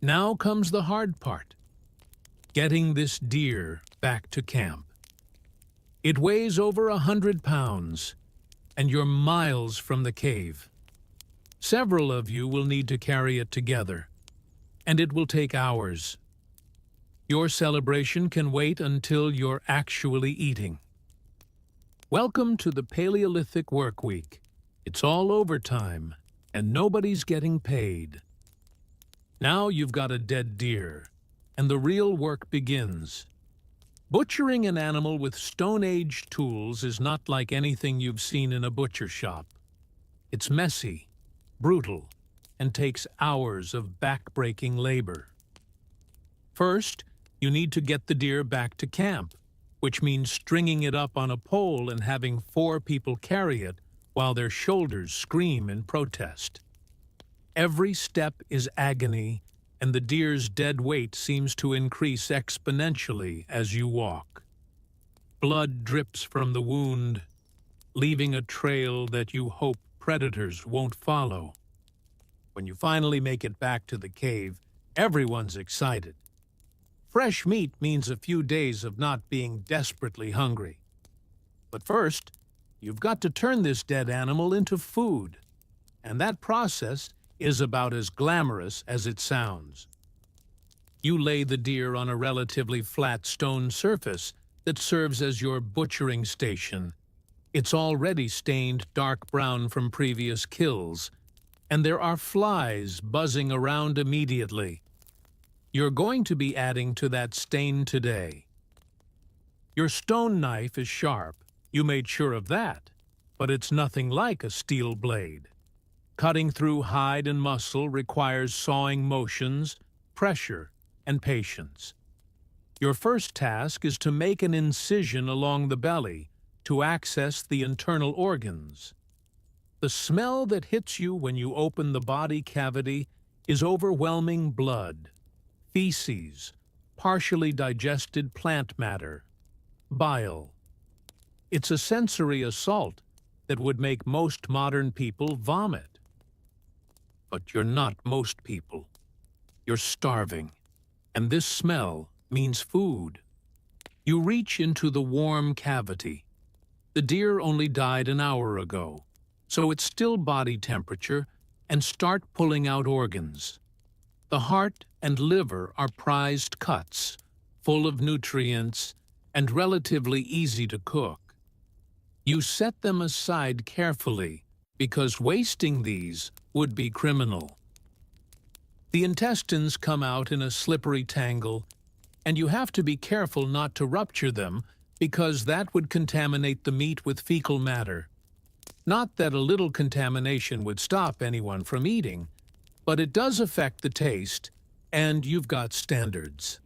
Now comes the hard part: getting this deer back to camp. It weighs over 100 pounds, and you're miles from the cave. Several of you will need to carry it together, and it will take hours. Your celebration can wait until you're actually eating. Welcome to the Paleolithic work week. It's all overtime, and nobody's getting paid. Now you've got a dead deer, and the real work begins. Butchering an animal with Stone Age tools is not like anything you've seen in a butcher shop. It's messy, brutal, and takes hours of back-breaking labor. First, you need to get the deer back to camp, which means stringing it up on a pole and having 4 people carry it while their shoulders scream in protest. Every step is agony, and the deer's dead weight seems to increase exponentially as you walk. Blood drips from the wound, leaving a trail that you hope predators won't follow. When you finally make it back to the cave, everyone's excited. Fresh meat means a few days of not being desperately hungry. But first, you've got to turn this dead animal into food, and that process is about as glamorous as it sounds. You lay the deer on a relatively flat stone surface that serves as your butchering station. It's already stained dark brown from previous kills, and there are flies buzzing around immediately. You're going to be adding to that stain today. Your stone knife is sharp, you made sure of that, but it's nothing like a steel blade. Cutting through hide and muscle requires sawing motions, pressure, and patience. Your first task is to make an incision along the belly to access the internal organs. The smell that hits you when you open the body cavity is overwhelming blood, feces, partially digested plant matter, bile. It's a sensory assault that would make most modern people vomit. But you're not most people. You're starving, and this smell means food. You reach into the warm cavity. The deer only died an hour ago, so it's still body temperature, and start pulling out organs. The heart and liver are prized cuts, full of nutrients and relatively easy to cook. You set them aside carefully because wasting these would be criminal. The intestines come out in a slippery tangle, and you have to be careful not to rupture them because that would contaminate the meat with fecal matter. Not that a little contamination would stop anyone from eating, but it does affect the taste, and you've got standards.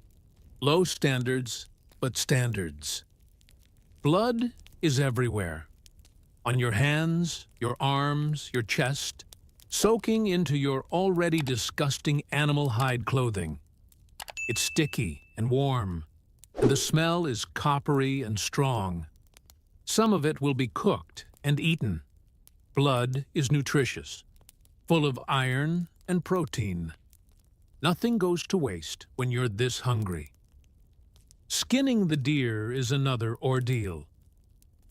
Low standards, but standards. Blood is everywhere. On your hands, your arms, your chest, soaking into your already disgusting animal hide clothing. It's sticky and warm, and the smell is coppery and strong. Some of it will be cooked and eaten. Blood is nutritious, full of iron and protein. Nothing goes to waste when you're this hungry. Skinning the deer is another ordeal.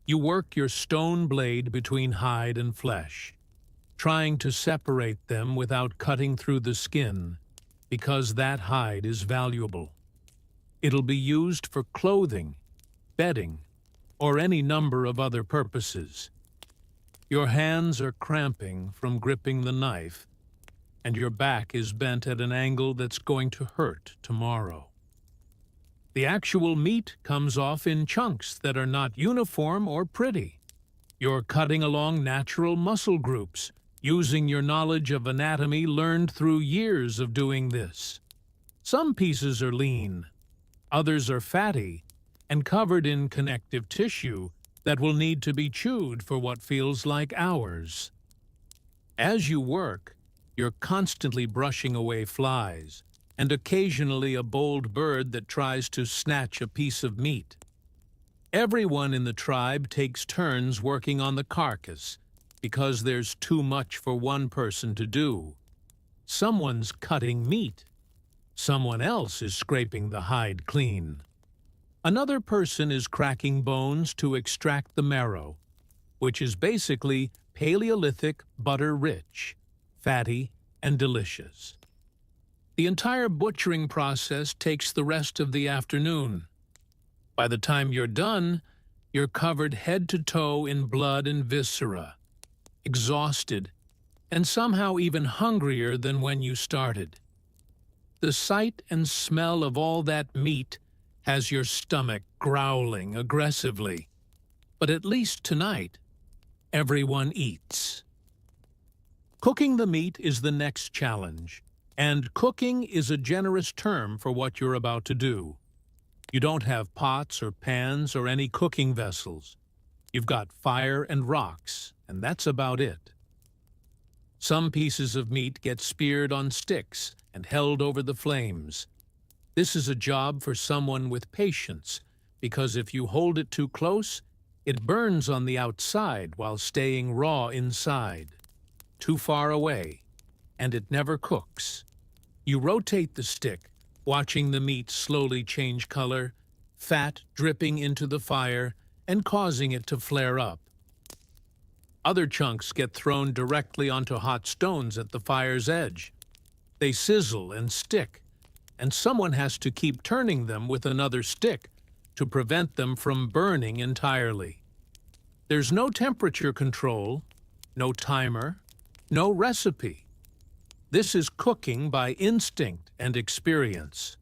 You work your stone blade between hide and flesh, trying to separate them without cutting through the skin, because that hide is valuable. It'll be used for clothing, bedding, or any number of other purposes. Your hands are cramping from gripping the knife, and your back is bent at an angle that's going to hurt tomorrow. The actual meat comes off in chunks that are not uniform or pretty. You're cutting along natural muscle groups, using your knowledge of anatomy learned through years of doing this. Some pieces are lean, others are fatty, and covered in connective tissue that will need to be chewed for what feels like hours. As you work, you're constantly brushing away flies, and occasionally a bold bird that tries to snatch a piece of meat. Everyone in the tribe takes turns working on the carcass because there's too much for one person to do. Someone's cutting meat. Someone else is scraping the hide clean. Another person is cracking bones to extract the marrow, which is basically Paleolithic butter-rich, fatty, and delicious. The entire butchering process takes the rest of the afternoon. By the time you're done, you're covered head to toe in blood and viscera, exhausted, and somehow even hungrier than when you started. The sight and smell of all that meat has your stomach growling aggressively. But at least tonight, everyone eats. Cooking the meat is the next challenge, and cooking is a generous term for what you're about to do. You don't have pots or pans or any cooking vessels. You've got fire and rocks, and that's about it. Some pieces of meat get speared on sticks and held over the flames. This is a job for someone with patience, because if you hold it too close, it burns on the outside while staying raw inside. Too far away, and it never cooks. You rotate the stick, watching the meat slowly change color, fat dripping into the fire and causing it to flare up. Other chunks get thrown directly onto hot stones at the fire's edge. They sizzle and stick, and someone has to keep turning them with another stick to prevent them from burning entirely. There's no temperature control, no timer, no recipe. This is cooking by instinct and experience.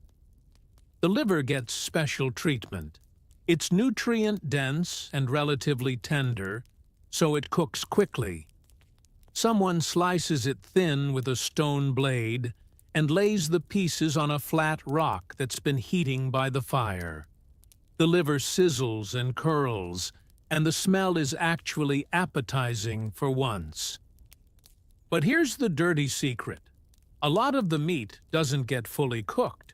The liver gets special treatment. It's nutrient-dense and relatively tender, so it cooks quickly. Someone slices it thin with a stone blade and lays the pieces on a flat rock that's been heating by the fire. The liver sizzles and curls, and the smell is actually appetizing for once. But here's the dirty secret. A lot of the meat doesn't get fully cooked.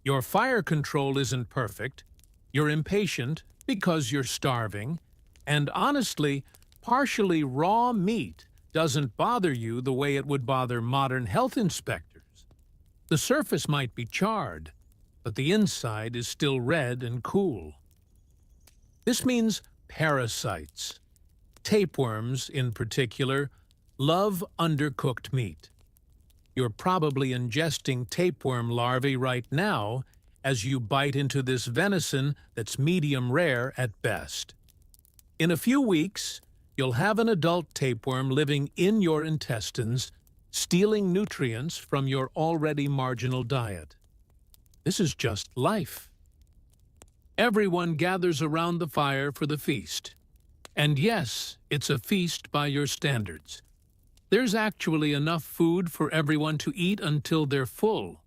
Your fire control isn't perfect, you're impatient because you're starving, and honestly, partially raw meat doesn't bother you the way it would bother modern health inspectors. The surface might be charred, but the inside is still red and cool. This means parasites, tapeworms in particular, love undercooked meat. You're probably ingesting tapeworm larvae right now as you bite into this venison that's medium rare at best. In a few weeks, you'll have an adult tapeworm living in your intestines, stealing nutrients from your already marginal diet. This is just life. Everyone gathers around the fire for the feast. And yes, it's a feast by your standards. There's actually enough food for everyone to eat until they're full,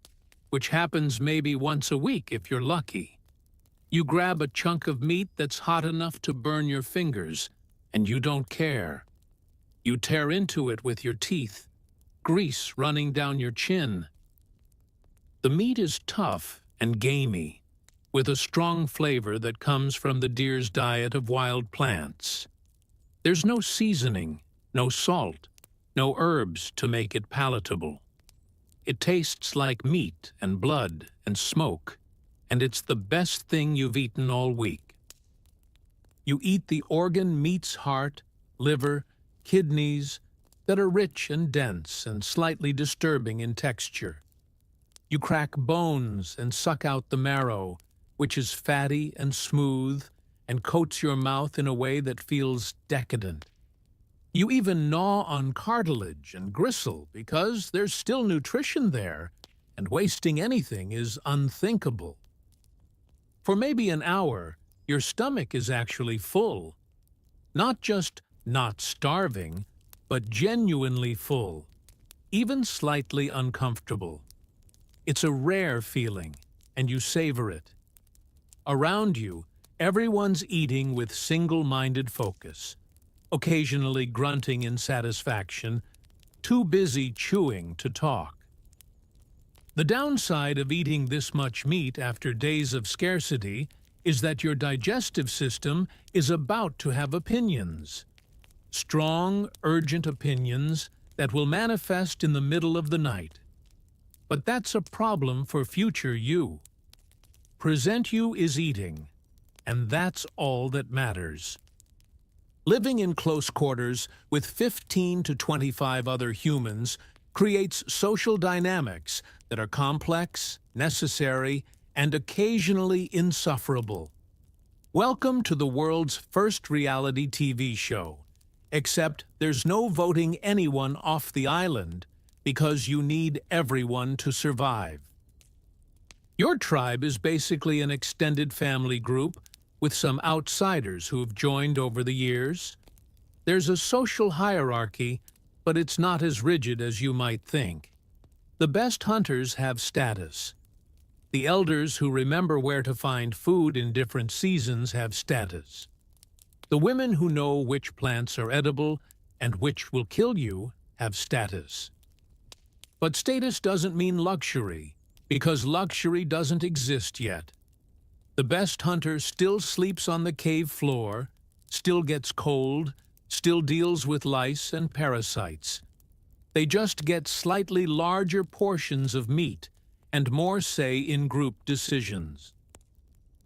which happens maybe once a week if you're lucky. You grab a chunk of meat that's hot enough to burn your fingers, and you don't care. You tear into it with your teeth, grease running down your chin. The meat is tough and gamey, with a strong flavor that comes from the deer's diet of wild plants. There's no seasoning, no salt, no herbs to make it palatable. It tastes like meat and blood and smoke, and it's the best thing you've eaten all week. You eat the organ meat's heart, liver, kidneys that are rich and dense and slightly disturbing in texture. You crack bones and suck out the marrow, which is fatty and smooth and coats your mouth in a way that feels decadent. You even gnaw on cartilage and gristle because there's still nutrition there, and wasting anything is unthinkable. For maybe an hour, your stomach is actually full. Not just not starving, but genuinely full, even slightly uncomfortable. It's a rare feeling, and you savor it. Around you, everyone's eating with single-minded focus, occasionally grunting in satisfaction, too busy chewing to talk. The downside of eating this much meat after days of scarcity is that your digestive system is about to have opinions. Strong, urgent opinions that will manifest in the middle of the night. But that's a problem for future you. Present you is eating, and that's all that matters. Living in close quarters with 15 to 25 other humans creates social dynamics that are complex, necessary, and occasionally insufferable. Welcome to the world's first reality TV show, except there's no voting anyone off the island because you need everyone to survive. Your tribe is basically an extended family group with some outsiders who have joined over the years. There's a social hierarchy, but it's not as rigid as you might think. The best hunters have status. The elders who remember where to find food in different seasons have status. The women who know which plants are edible and which will kill you have status. But status doesn't mean luxury, because luxury doesn't exist yet. The best hunter still sleeps on the cave floor, still gets cold, still deals with lice and parasites. They just get slightly larger portions of meat and more say in group decisions.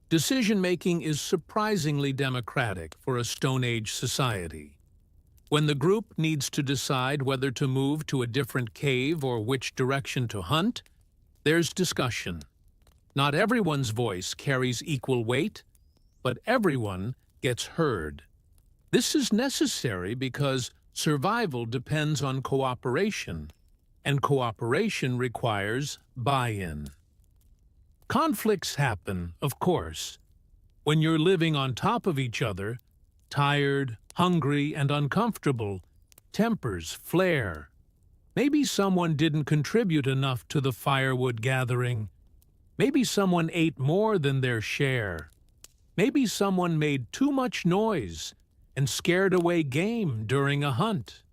Decision-making is surprisingly democratic for a Stone Age society. When the group needs to decide whether to move to a different cave or which direction to hunt, there's discussion. Not everyone's voice carries equal weight, but everyone gets heard. This is necessary because survival depends on cooperation, and cooperation requires buy-in. Conflicts happen, of course. When you're living on top of each other, tired, hungry, and uncomfortable, tempers flare. Maybe someone didn't contribute enough to the firewood gathering. Maybe someone ate more than their share. Maybe someone made too much noise and scared away game during a hunt.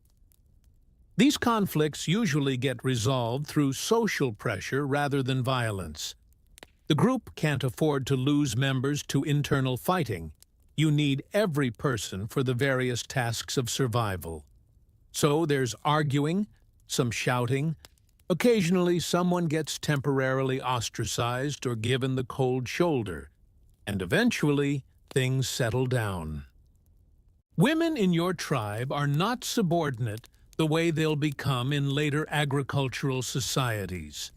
These conflicts usually get resolved through social pressure rather than violence. The group can't afford to lose members to internal fighting. You need every person for the various tasks of survival. So there's arguing, some shouting. Occasionally someone gets temporarily ostracized or given the cold shoulder, and eventually things settle down. Women in your tribe are not subordinate the way they'll become in later agricultural societies.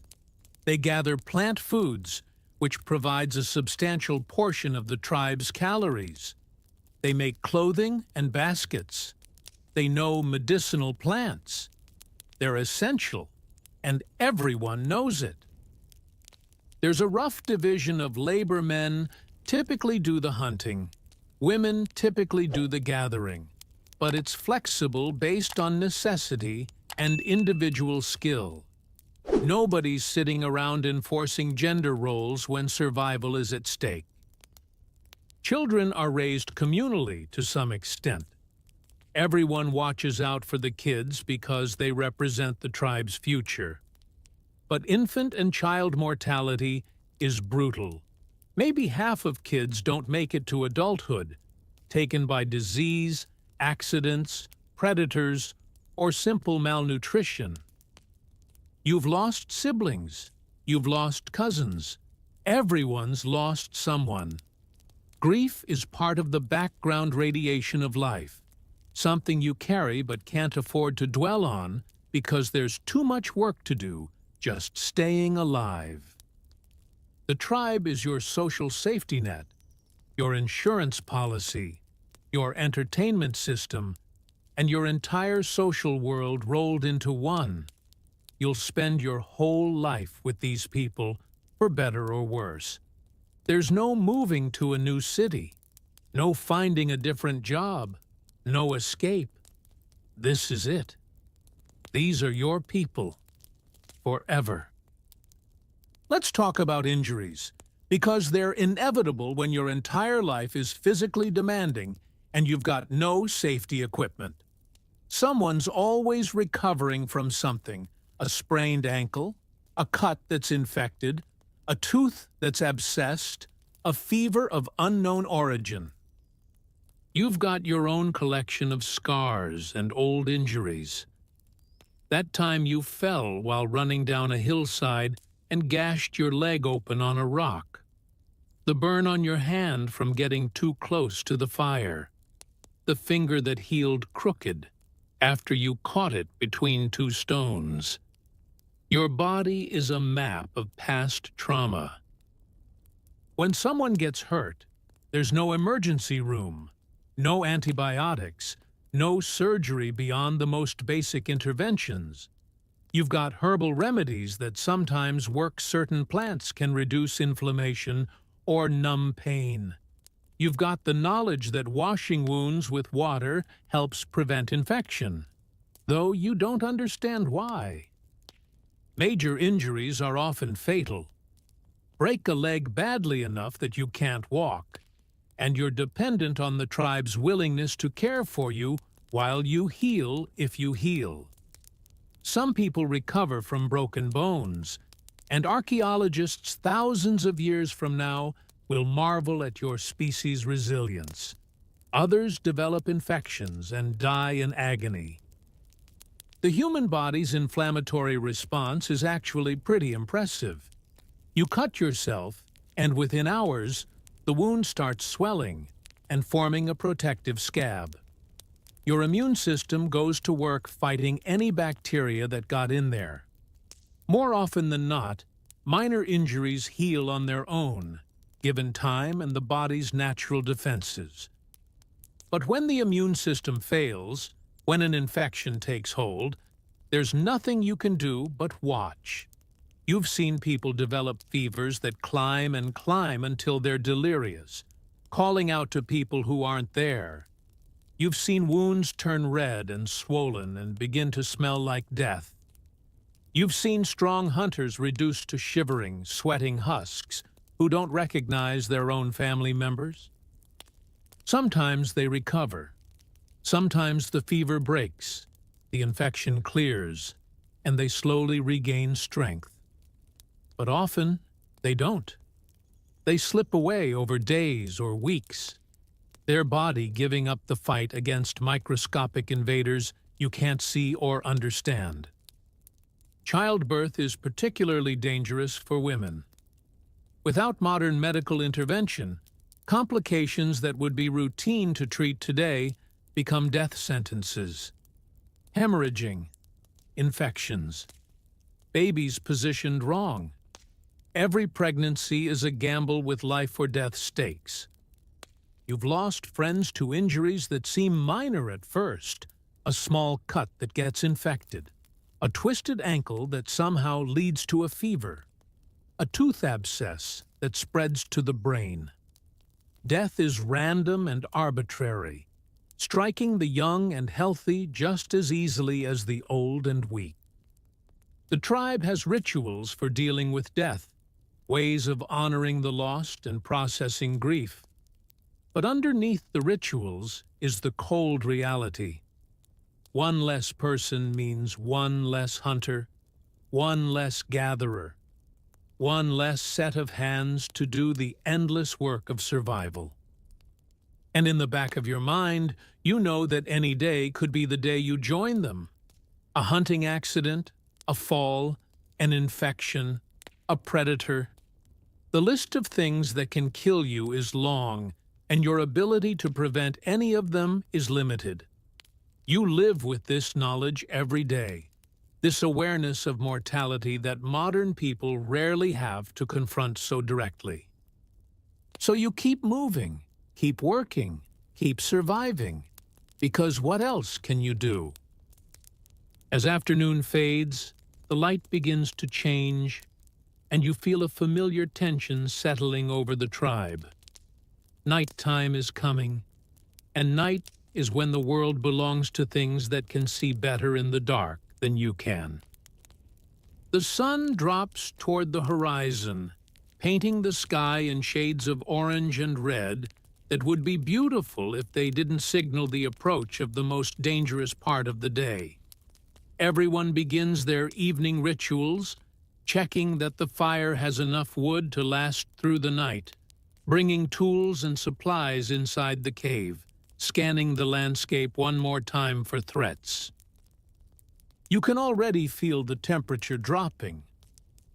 They gather plant foods, which provides a substantial portion of the tribe's calories. They make clothing and baskets. They know medicinal plants. They're essential, and everyone knows it. There's a rough division of labor. Men typically do the hunting. Women typically do the gathering, but it's flexible based on necessity and individual skill. Nobody's sitting around enforcing gender roles when survival is at stake. Children are raised communally to some extent. Everyone watches out for the kids because they represent the tribe's future. But infant and child mortality is brutal. Maybe half of kids don't make it to adulthood, taken by disease, accidents, predators, or simple malnutrition. You've lost siblings. You've lost cousins. Everyone's lost someone. Grief is part of the background radiation of life, something you carry but can't afford to dwell on because there's too much work to do just staying alive. The tribe is your social safety net, your insurance policy, your entertainment system, and your entire social world rolled into one. You'll spend your whole life with these people, for better or worse. There's no moving to a new city, no finding a different job, no escape. This is it. These are your people, forever. Let's talk about injuries, because they're inevitable when your entire life is physically demanding and you've got no safety equipment. Someone's always recovering from something: a sprained ankle, a cut that's infected, a tooth that's abscessed, a fever of unknown origin. You've got your own collection of scars and old injuries. That time you fell while running down a hillside and gashed your leg open on a rock. The burn on your hand from getting too close to the fire. The finger that healed crooked after you caught it between two stones. Your body is a map of past trauma. When someone gets hurt, there's no emergency room, no antibiotics, no surgery beyond the most basic interventions. You've got herbal remedies that sometimes work. Certain plants can reduce inflammation or numb pain. You've got the knowledge that washing wounds with water helps prevent infection, though you don't understand why. Major injuries are often fatal. Break a leg badly enough that you can't walk, and you're dependent on the tribe's willingness to care for you while you heal, if you heal. Some people recover from broken bones, and archaeologists thousands of years from now will marvel at your species' resilience. Others develop infections and die in agony. The human body's inflammatory response is actually pretty impressive. You cut yourself, and within hours, the wound starts swelling and forming a protective scab. Your immune system goes to work fighting any bacteria that got in there. More often than not, minor injuries heal on their own, given time and the body's natural defenses. But when the immune system fails, when an infection takes hold, there's nothing you can do but watch. You've seen people develop fevers that climb and climb until they're delirious, calling out to people who aren't there. You've seen wounds turn red and swollen and begin to smell like death. You've seen strong hunters reduced to shivering, sweating husks who don't recognize their own family members. Sometimes they recover. Sometimes the fever breaks, the infection clears, and they slowly regain strength. But often, they don't. They slip away over days or weeks, their body giving up the fight against microscopic invaders you can't see or understand. Childbirth is particularly dangerous for women. Without modern medical intervention, complications that would be routine to treat today become death sentences. Hemorrhaging, infections, babies positioned wrong. Every pregnancy is a gamble with life or death stakes. You've lost friends to injuries that seem minor at first: a small cut that gets infected, a twisted ankle that somehow leads to a fever, a tooth abscess that spreads to the brain. Death is random and arbitrary, striking the young and healthy just as easily as the old and weak. The tribe has rituals for dealing with death, ways of honoring the lost and processing grief. But underneath the rituals is the cold reality. One less person means one less hunter, one less gatherer, one less set of hands to do the endless work of survival. And in the back of your mind, you know that any day could be the day you join them. A hunting accident, a fall, an infection, a predator. The list of things that can kill you is long, and your ability to prevent any of them is limited. You live with this knowledge every day, this awareness of mortality that modern people rarely have to confront so directly. So you keep moving, keep working, keep surviving. Because what else can you do? As afternoon fades, the light begins to change, and you feel a familiar tension settling over the tribe. Nighttime is coming, and night is when the world belongs to things that can see better in the dark than you can. The sun drops toward the horizon, painting the sky in shades of orange and red that would be beautiful if they didn't signal the approach of the most dangerous part of the day. Everyone begins their evening rituals, checking that the fire has enough wood to last through the night, bringing tools and supplies inside the cave, scanning the landscape one more time for threats. You can already feel the temperature dropping.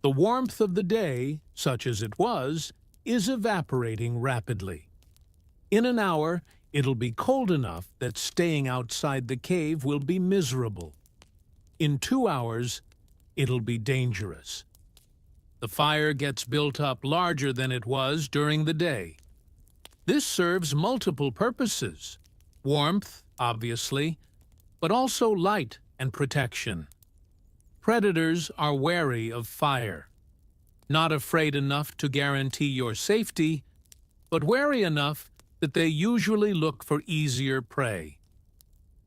The warmth of the day, such as it was, is evaporating rapidly. In an hour, it'll be cold enough that staying outside the cave will be miserable. In 2 hours, it'll be dangerous. The fire gets built up larger than it was during the day. This serves multiple purposes. Warmth, obviously, but also light and protection. Predators are wary of fire, not afraid enough to guarantee your safety, but wary enough that they usually look for easier prey.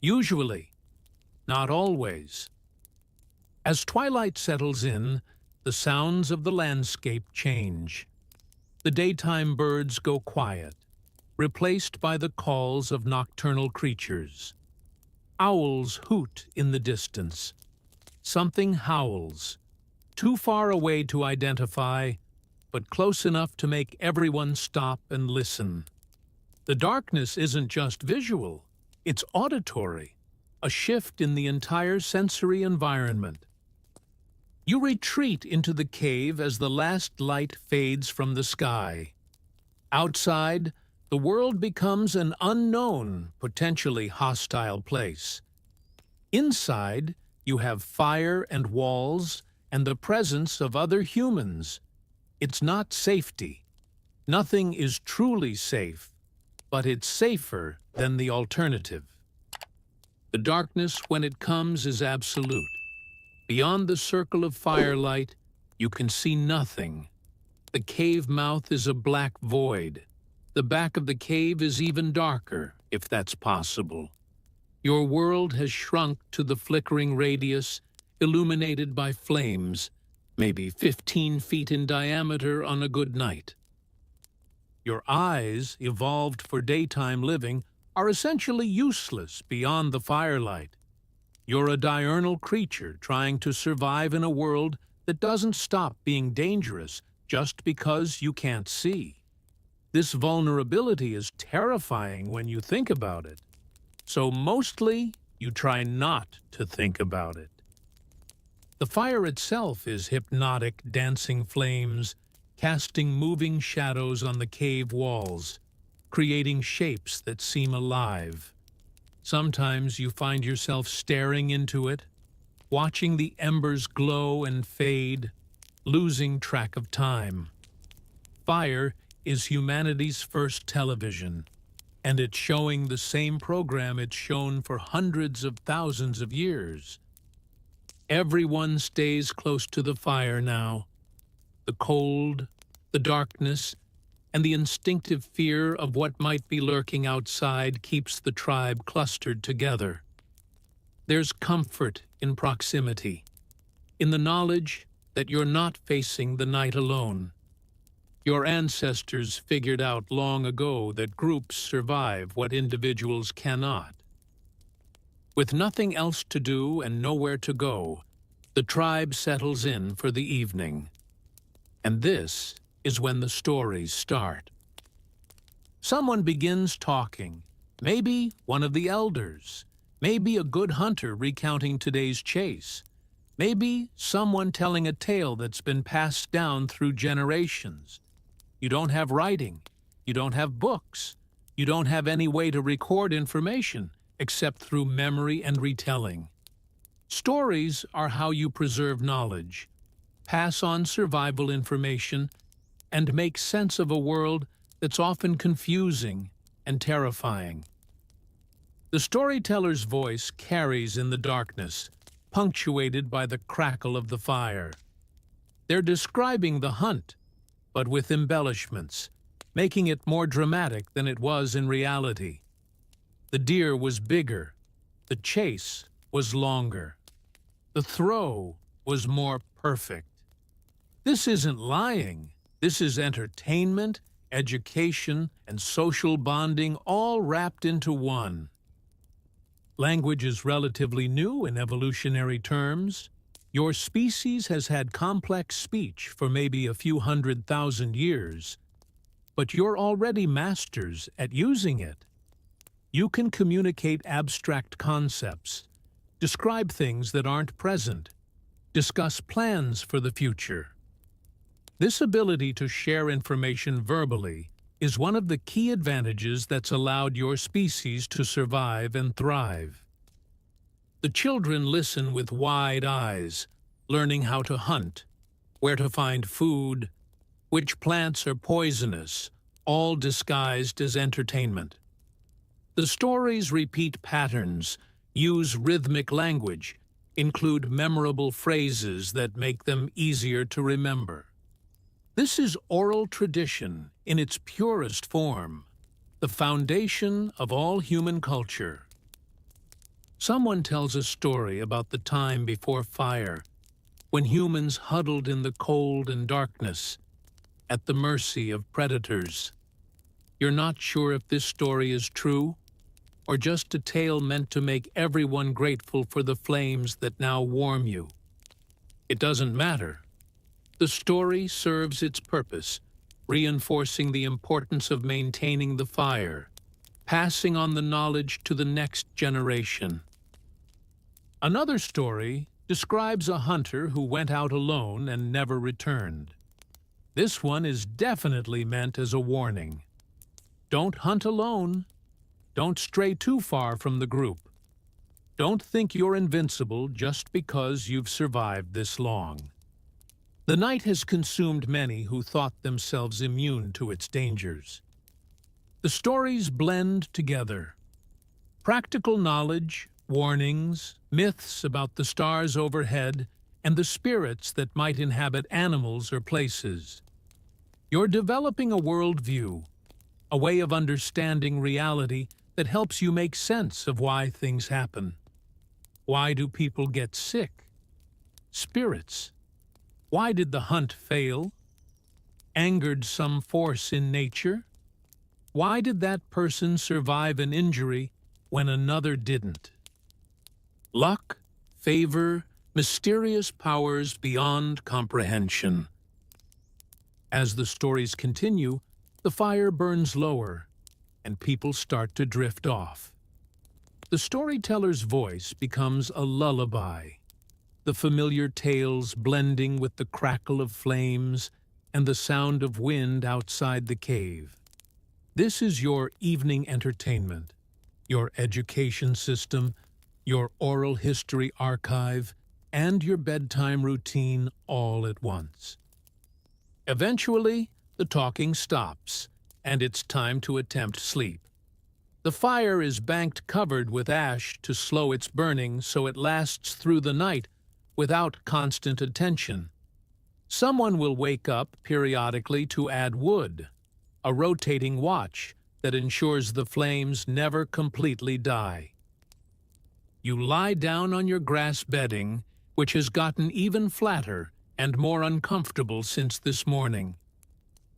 Usually, not always. As twilight settles in, the sounds of the landscape change. The daytime birds go quiet, replaced by the calls of nocturnal creatures. Owls hoot in the distance. Something howls, too far away to identify, but close enough to make everyone stop and listen. The darkness isn't just visual, it's auditory, a shift in the entire sensory environment. You retreat into the cave as the last light fades from the sky. Outside, the world becomes an unknown, potentially hostile place. Inside, you have fire and walls and the presence of other humans. It's not safety. Nothing is truly safe, but it's safer than the alternative. The darkness, when it comes, is absolute. Beyond the circle of firelight, you can see nothing. The cave mouth is a black void. The back of the cave is even darker, if that's possible. Your world has shrunk to the flickering radius, illuminated by flames, maybe 15 feet in diameter on a good night. Your eyes, evolved for daytime living, are essentially useless beyond the firelight. You're a diurnal creature trying to survive in a world that doesn't stop being dangerous just because you can't see. This vulnerability is terrifying when you think about it. So mostly, you try not to think about it. The fire itself is hypnotic, dancing flames, casting moving shadows on the cave walls, creating shapes that seem alive. Sometimes you find yourself staring into it, watching the embers glow and fade, losing track of time. Fire is humanity's first television, and it's showing the same program it's shown for hundreds of thousands of years. Everyone stays close to the fire now. The cold, the darkness, and the instinctive fear of what might be lurking outside keeps the tribe clustered together. There's comfort in proximity, in the knowledge that you're not facing the night alone. Your ancestors figured out long ago that groups survive what individuals cannot. With nothing else to do and nowhere to go, the tribe settles in for the evening. And this is when the stories start. Someone begins talking, maybe one of the elders, maybe a good hunter recounting today's chase, maybe someone telling a tale that's been passed down through generations. You don't have writing, you don't have books, you don't have any way to record information except through memory and retelling. Stories are how you preserve knowledge, pass on survival information, and make sense of a world that's often confusing and terrifying. The storyteller's voice carries in the darkness, punctuated by the crackle of the fire. They're describing the hunt, but with embellishments, making it more dramatic than it was in reality. The deer was bigger, the chase was longer, the throw was more perfect. This isn't lying, this is entertainment, education, and social bonding all wrapped into one. Language is relatively new in evolutionary terms. Your species has had complex speech for maybe a few 100,000 years, but you're already masters at using it. You can communicate abstract concepts, describe things that aren't present, discuss plans for the future. This ability to share information verbally is one of the key advantages that's allowed your species to survive and thrive. The children listen with wide eyes, learning how to hunt, where to find food, which plants are poisonous, all disguised as entertainment. The stories repeat patterns, use rhythmic language, include memorable phrases that make them easier to remember. This is oral tradition in its purest form, the foundation of all human culture. Someone tells a story about the time before fire, when humans huddled in the cold and darkness, at the mercy of predators. You're not sure if this story is true, or just a tale meant to make everyone grateful for the flames that now warm you. It doesn't matter. The story serves its purpose, reinforcing the importance of maintaining the fire, passing on the knowledge to the next generation. Another story describes a hunter who went out alone and never returned. This one is definitely meant as a warning. Don't hunt alone. Don't stray too far from the group. Don't think you're invincible just because you've survived this long. The night has consumed many who thought themselves immune to its dangers. The stories blend together. Practical knowledge, warnings, myths about the stars overhead, and the spirits that might inhabit animals or places. You're developing a worldview, a way of understanding reality that helps you make sense of why things happen. Why do people get sick? Spirits. Why did the hunt fail? Angered some force in nature? Why did that person survive an injury when another didn't? Luck, favor, mysterious powers beyond comprehension. As the stories continue, the fire burns lower, and people start to drift off. The storyteller's voice becomes a lullaby, the familiar tales blending with the crackle of flames and the sound of wind outside the cave. This is your evening entertainment, your education system, your oral history archive, and your bedtime routine all at once. Eventually, the talking stops, and it's time to attempt sleep. The fire is banked covered with ash to slow its burning so it lasts through the night without constant attention. Someone will wake up periodically to add wood, a rotating watch that ensures the flames never completely die. You lie down on your grass bedding, which has gotten even flatter and more uncomfortable since this morning.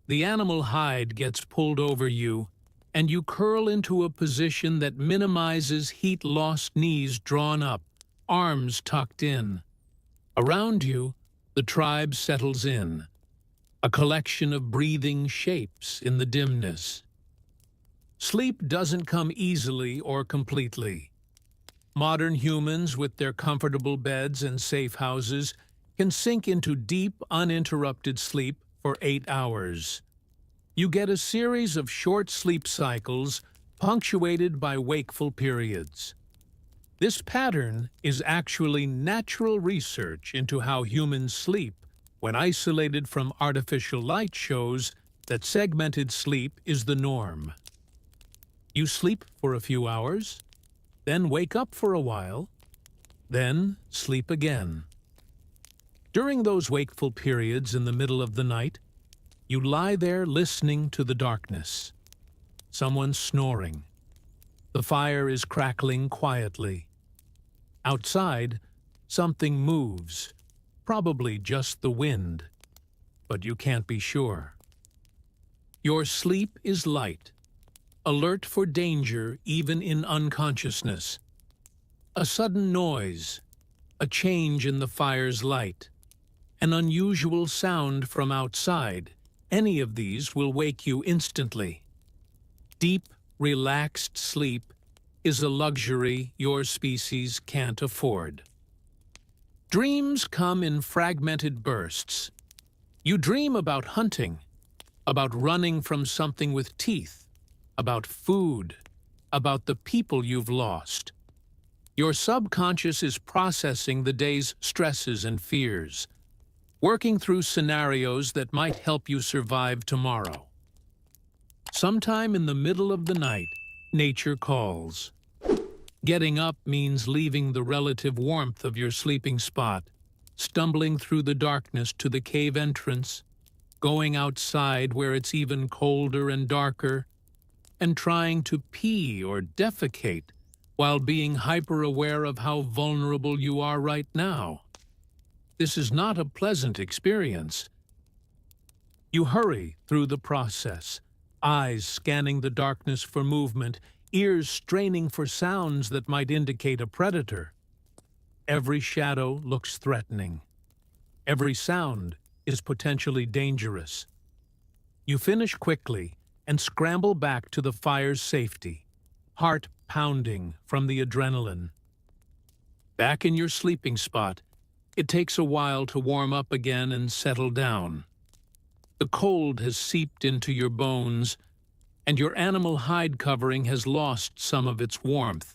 The animal hide gets pulled over you, and you curl into a position that minimizes heat-lost knees drawn up, arms tucked in. Around you, the tribe settles in, a collection of breathing shapes in the dimness. Sleep doesn't come easily or completely. Modern humans, with their comfortable beds and safe houses, can sink into deep, uninterrupted sleep for 8 hours. You get a series of short sleep cycles punctuated by wakeful periods. This pattern is actually natural research into how humans sleep when isolated from artificial light shows that segmented sleep is the norm. You sleep for a few hours, then wake up for a while, then sleep again. During those wakeful periods in the middle of the night, you lie there listening to the darkness. Someone's snoring. The fire is crackling quietly. Outside, something moves, probably just the wind, but you can't be sure. Your sleep is light, alert for danger even in unconsciousness. A sudden noise, a change in the fire's light, an unusual sound from outside, any of these will wake you instantly. Deep, relaxed sleep is a luxury your species can't afford. Dreams come in fragmented bursts. You dream about hunting, about running from something with teeth, about food, about the people you've lost. Your subconscious is processing the day's stresses and fears, working through scenarios that might help you survive tomorrow. Sometime in the middle of the night, nature calls. Getting up means leaving the relative warmth of your sleeping spot, stumbling through the darkness to the cave entrance, going outside where it's even colder and darker, and trying to pee or defecate while being hyper-aware of how vulnerable you are right now. This is not a pleasant experience. You hurry through the process, eyes scanning the darkness for movement, ears straining for sounds that might indicate a predator. Every shadow looks threatening. Every sound is potentially dangerous. You finish quickly and scramble back to the fire's safety, heart pounding from the adrenaline. Back in your sleeping spot, it takes a while to warm up again and settle down. The cold has seeped into your bones, and your animal hide covering has lost some of its warmth.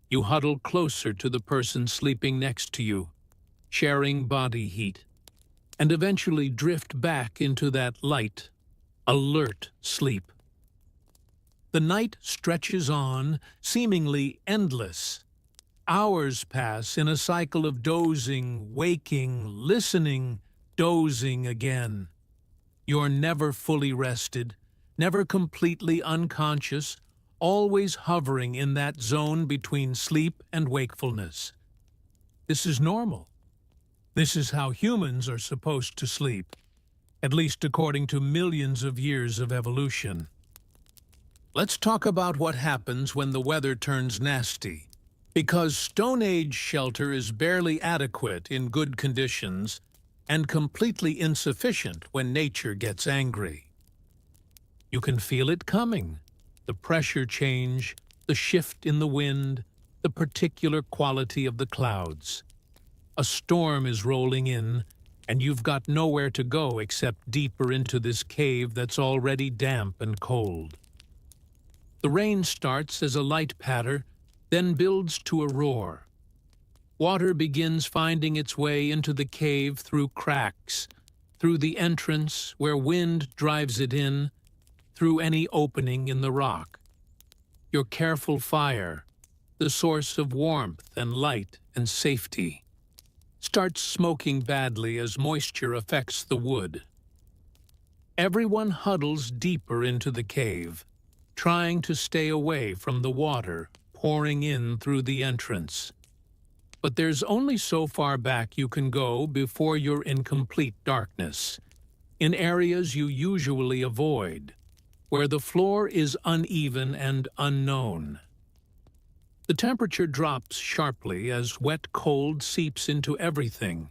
You huddle closer to the person sleeping next to you, sharing body heat, and eventually drift back into that light, alert sleep. The night stretches on, seemingly endless. Hours pass in a cycle of dozing, waking, listening, dozing again. You're never fully rested, never completely unconscious, always hovering in that zone between sleep and wakefulness. This is normal. This is how humans are supposed to sleep, at least according to millions of years of evolution. Let's talk about what happens when the weather turns nasty. Because Stone Age shelter is barely adequate in good conditions and completely insufficient when nature gets angry. You can feel it coming, the pressure change, the shift in the wind, the particular quality of the clouds. A storm is rolling in, and you've got nowhere to go except deeper into this cave that's already damp and cold. The rain starts as a light patter, then builds to a roar. Water begins finding its way into the cave through cracks, through the entrance where wind drives it in, through any opening in the rock. Your careful fire, the source of warmth and light and safety, starts smoking badly as moisture affects the wood. Everyone huddles deeper into the cave, trying to stay away from the water pouring in through the entrance. But there's only so far back you can go before you're in complete darkness, in areas you usually avoid, where the floor is uneven and unknown. The temperature drops sharply as wet cold seeps into everything.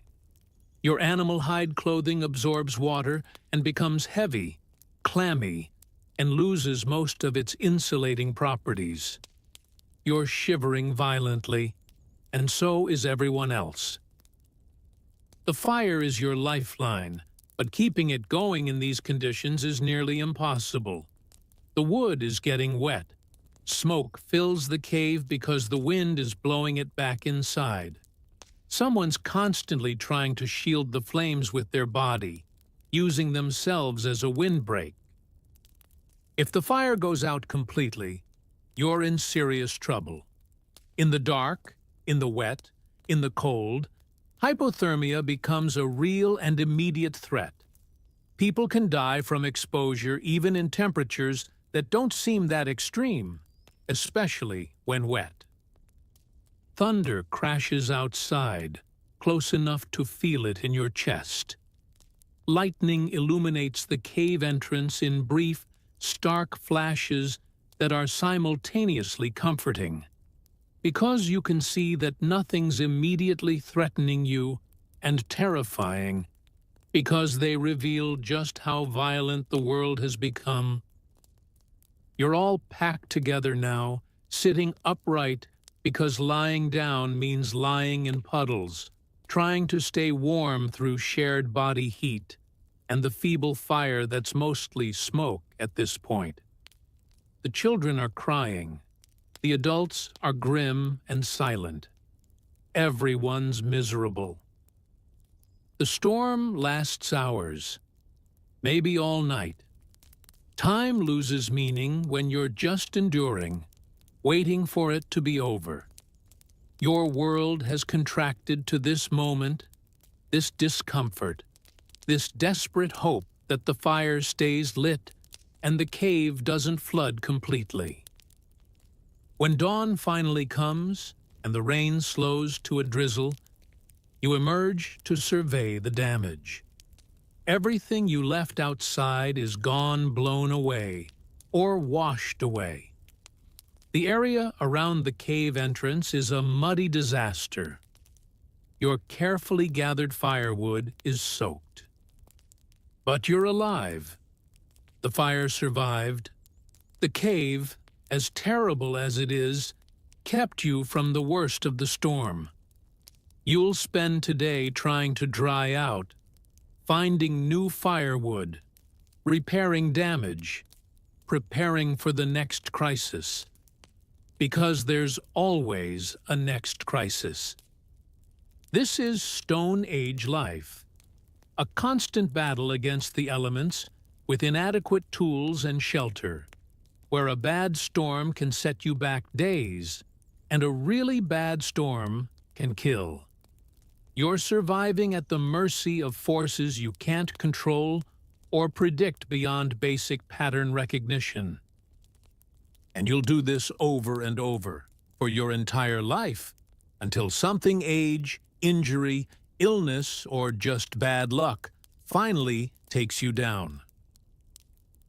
Your animal hide clothing absorbs water and becomes heavy, clammy, and loses most of its insulating properties. You're shivering violently, and so is everyone else. The fire is your lifeline, but keeping it going in these conditions is nearly impossible. The wood is getting wet. Smoke fills the cave because the wind is blowing it back inside. Someone's constantly trying to shield the flames with their body, using themselves as a windbreak. If the fire goes out completely, you're in serious trouble. In the dark, in the wet, in the cold, hypothermia becomes a real and immediate threat. People can die from exposure even in temperatures that don't seem that extreme, especially when wet. Thunder crashes outside, close enough to feel it in your chest. Lightning illuminates the cave entrance in brief, stark flashes that are simultaneously comforting, because you can see that nothing's immediately threatening you, and terrifying, because they reveal just how violent the world has become. You're all packed together now, sitting upright because lying down means lying in puddles, trying to stay warm through shared body heat and the feeble fire that's mostly smoke at this point. The children are crying. The adults are grim and silent. Everyone's miserable. The storm lasts hours, maybe all night. Time loses meaning when you're just enduring, waiting for it to be over. Your world has contracted to this moment, this discomfort, this desperate hope that the fire stays lit and the cave doesn't flood completely. When dawn finally comes and the rain slows to a drizzle, you emerge to survey the damage. Everything you left outside is gone, blown away, or washed away. The area around the cave entrance is a muddy disaster. Your carefully gathered firewood is soaked. But you're alive. The fire survived. The cave, as terrible as it is, kept you from the worst of the storm. You'll spend today trying to dry out, finding new firewood, repairing damage, preparing for the next crisis. Because there's always a next crisis. This is Stone Age life, a constant battle against the elements with inadequate tools and shelter, where a bad storm can set you back days, and a really bad storm can kill. You're surviving at the mercy of forces you can't control or predict beyond basic pattern recognition. And you'll do this over and over for your entire life until something age, injury, illness, or just bad luck finally takes you down.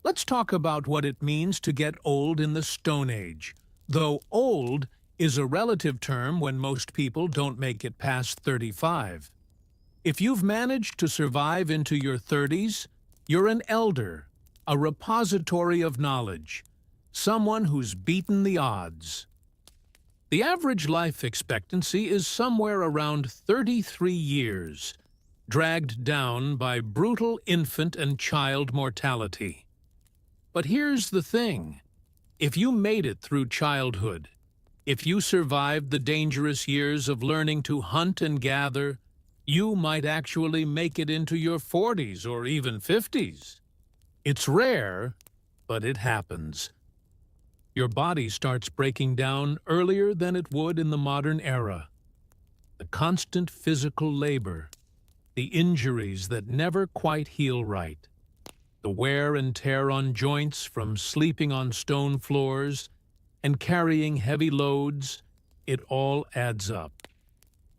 Let's talk about what it means to get old in the Stone Age, though old is a relative term when most people don't make it past 35. If you've managed to survive into your 30s, you're an elder, a repository of knowledge, someone who's beaten the odds. The average life expectancy is somewhere around 33 years, dragged down by brutal infant and child mortality. But here's the thing. If you made it through childhood, if you survived the dangerous years of learning to hunt and gather, you might actually make it into your 40s or even 50s. It's rare, but it happens. Your body starts breaking down earlier than it would in the modern era. The constant physical labor, the injuries that never quite heal right, the wear and tear on joints from sleeping on stone floors and carrying heavy loads, it all adds up.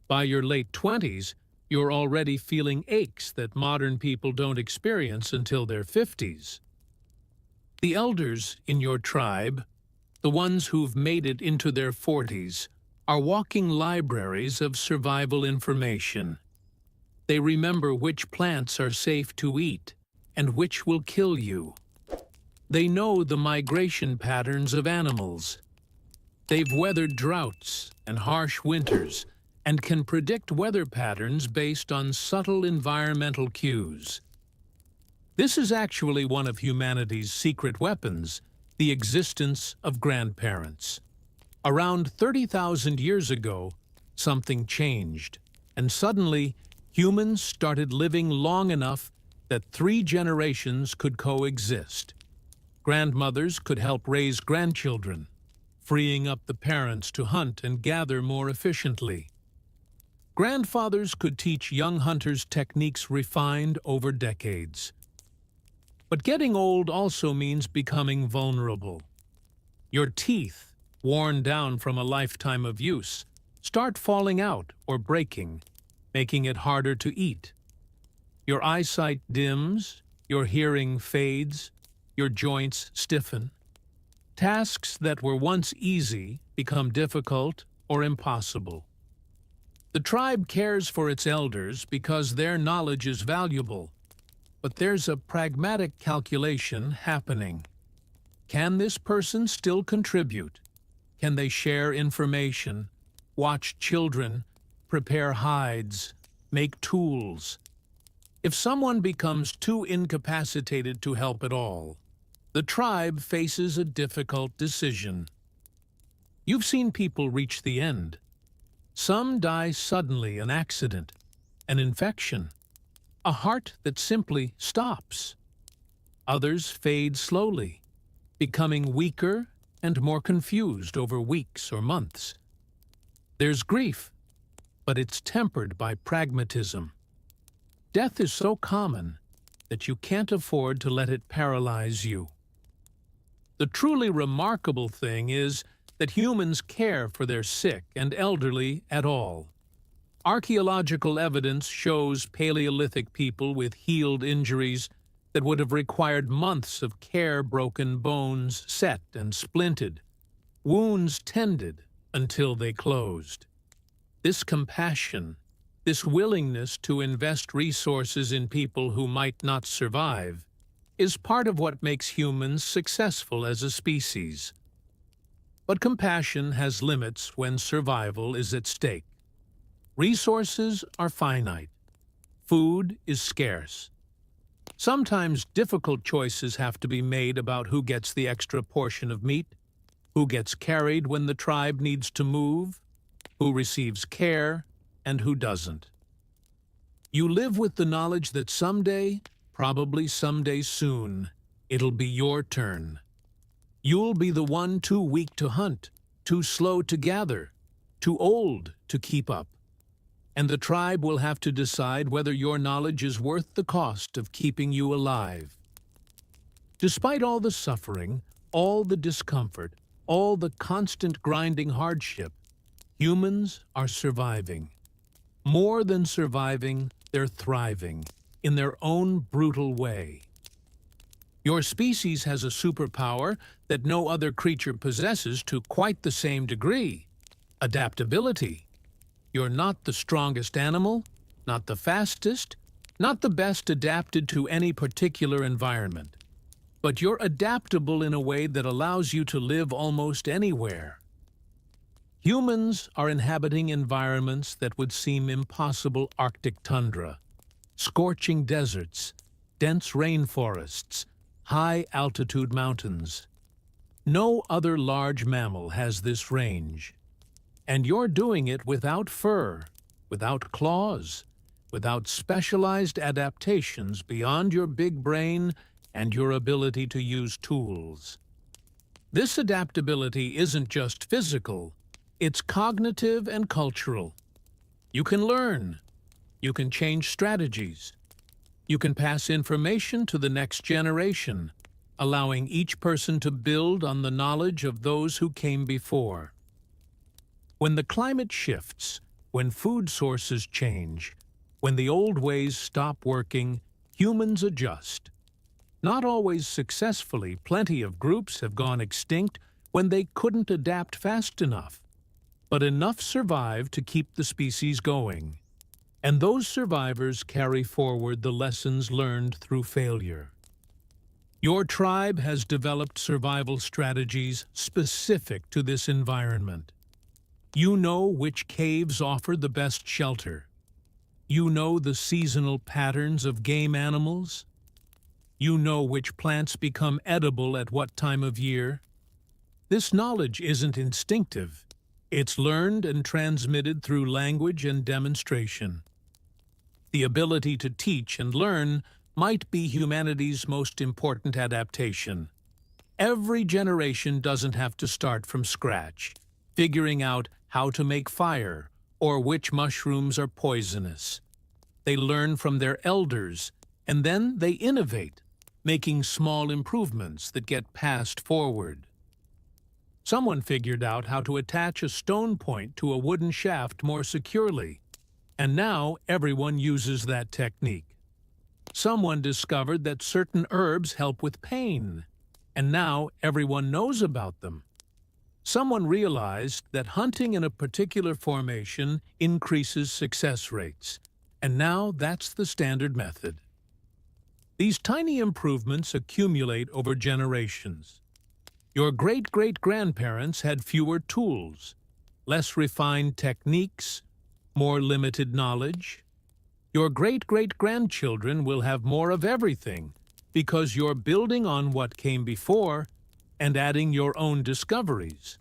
By your late 20s, you're already feeling aches that modern people don't experience until their 50s. The elders in your tribe, the ones who've made it into their 40s, are walking libraries of survival information. They remember which plants are safe to eat and which will kill you. They know the migration patterns of animals. They've weathered droughts and harsh winters and can predict weather patterns based on subtle environmental cues. This is actually one of humanity's secret weapons, the existence of grandparents. Around 30,000 years ago, something changed, and suddenly humans started living long enough that 3 generations could coexist. Grandmothers could help raise grandchildren. freeing up the parents to hunt and gather more efficiently. Grandfathers could teach young hunters techniques refined over decades. But getting old also means becoming vulnerable. Your teeth, worn down from a lifetime of use, start falling out or breaking, making it harder to eat. Your eyesight dims, your hearing fades, your joints stiffen. Tasks that were once easy become difficult or impossible. The tribe cares for its elders because their knowledge is valuable, but there's a pragmatic calculation happening. Can this person still contribute? Can they share information, watch children, prepare hides, make tools? If someone becomes too incapacitated to help at all, the tribe faces a difficult decision. You've seen people reach the end. Some die suddenly, an accident, an infection, a heart that simply stops. Others fade slowly, becoming weaker and more confused over weeks or months. There's grief, but it's tempered by pragmatism. Death is so common that you can't afford to let it paralyze you. The truly remarkable thing is that humans care for their sick and elderly at all. Archaeological evidence shows Paleolithic people with healed injuries that would have required months of care, broken bones set and splinted, wounds tended until they closed. This compassion, this willingness to invest resources in people who might not survive, is part of what makes humans successful as a species. But compassion has limits when survival is at stake. Resources are finite. Food is scarce. Sometimes difficult choices have to be made about who gets the extra portion of meat, who gets carried when the tribe needs to move, who receives care, and who doesn't. You live with the knowledge that someday, probably someday soon, it'll be your turn. You'll be the one too weak to hunt, too slow to gather, too old to keep up. And the tribe will have to decide whether your knowledge is worth the cost of keeping you alive. Despite all the suffering, all the discomfort, all the constant grinding hardship, humans are surviving. More than surviving, they're thriving, in their own brutal way. Your species has a superpower that no other creature possesses to quite the same degree: adaptability. You're not the strongest animal, not the fastest, not the best adapted to any particular environment, but you're adaptable in a way that allows you to live almost anywhere. Humans are inhabiting environments that would seem impossible: Arctic tundra, scorching deserts, dense rainforests, high-altitude mountains. No other large mammal has this range. And you're doing it without fur, without claws, without specialized adaptations beyond your big brain and your ability to use tools. This adaptability isn't just physical, it's cognitive and cultural. You can learn. You can change strategies. You can pass information to the next generation, allowing each person to build on the knowledge of those who came before. When the climate shifts, when food sources change, when the old ways stop working, humans adjust. Not always successfully, plenty of groups have gone extinct when they couldn't adapt fast enough. But enough survived to keep the species going. And those survivors carry forward the lessons learned through failure. Your tribe has developed survival strategies specific to this environment. You know which caves offer the best shelter. You know the seasonal patterns of game animals. You know which plants become edible at what time of year. This knowledge isn't instinctive. It's learned and transmitted through language and demonstration. The ability to teach and learn might be humanity's most important adaptation. Every generation doesn't have to start from scratch, figuring out how to make fire or which mushrooms are poisonous. They learn from their elders, and then they innovate, making small improvements that get passed forward. Someone figured out how to attach a stone point to a wooden shaft more securely, and now everyone uses that technique. Someone discovered that certain herbs help with pain, and now everyone knows about them. Someone realized that hunting in a particular formation increases success rates, and now that's the standard method. These tiny improvements accumulate over generations. Your great-great-grandparents had fewer tools, less refined techniques, more limited knowledge. Your great-great-grandchildren will have more of everything because you're building on what came before and adding your own discoveries.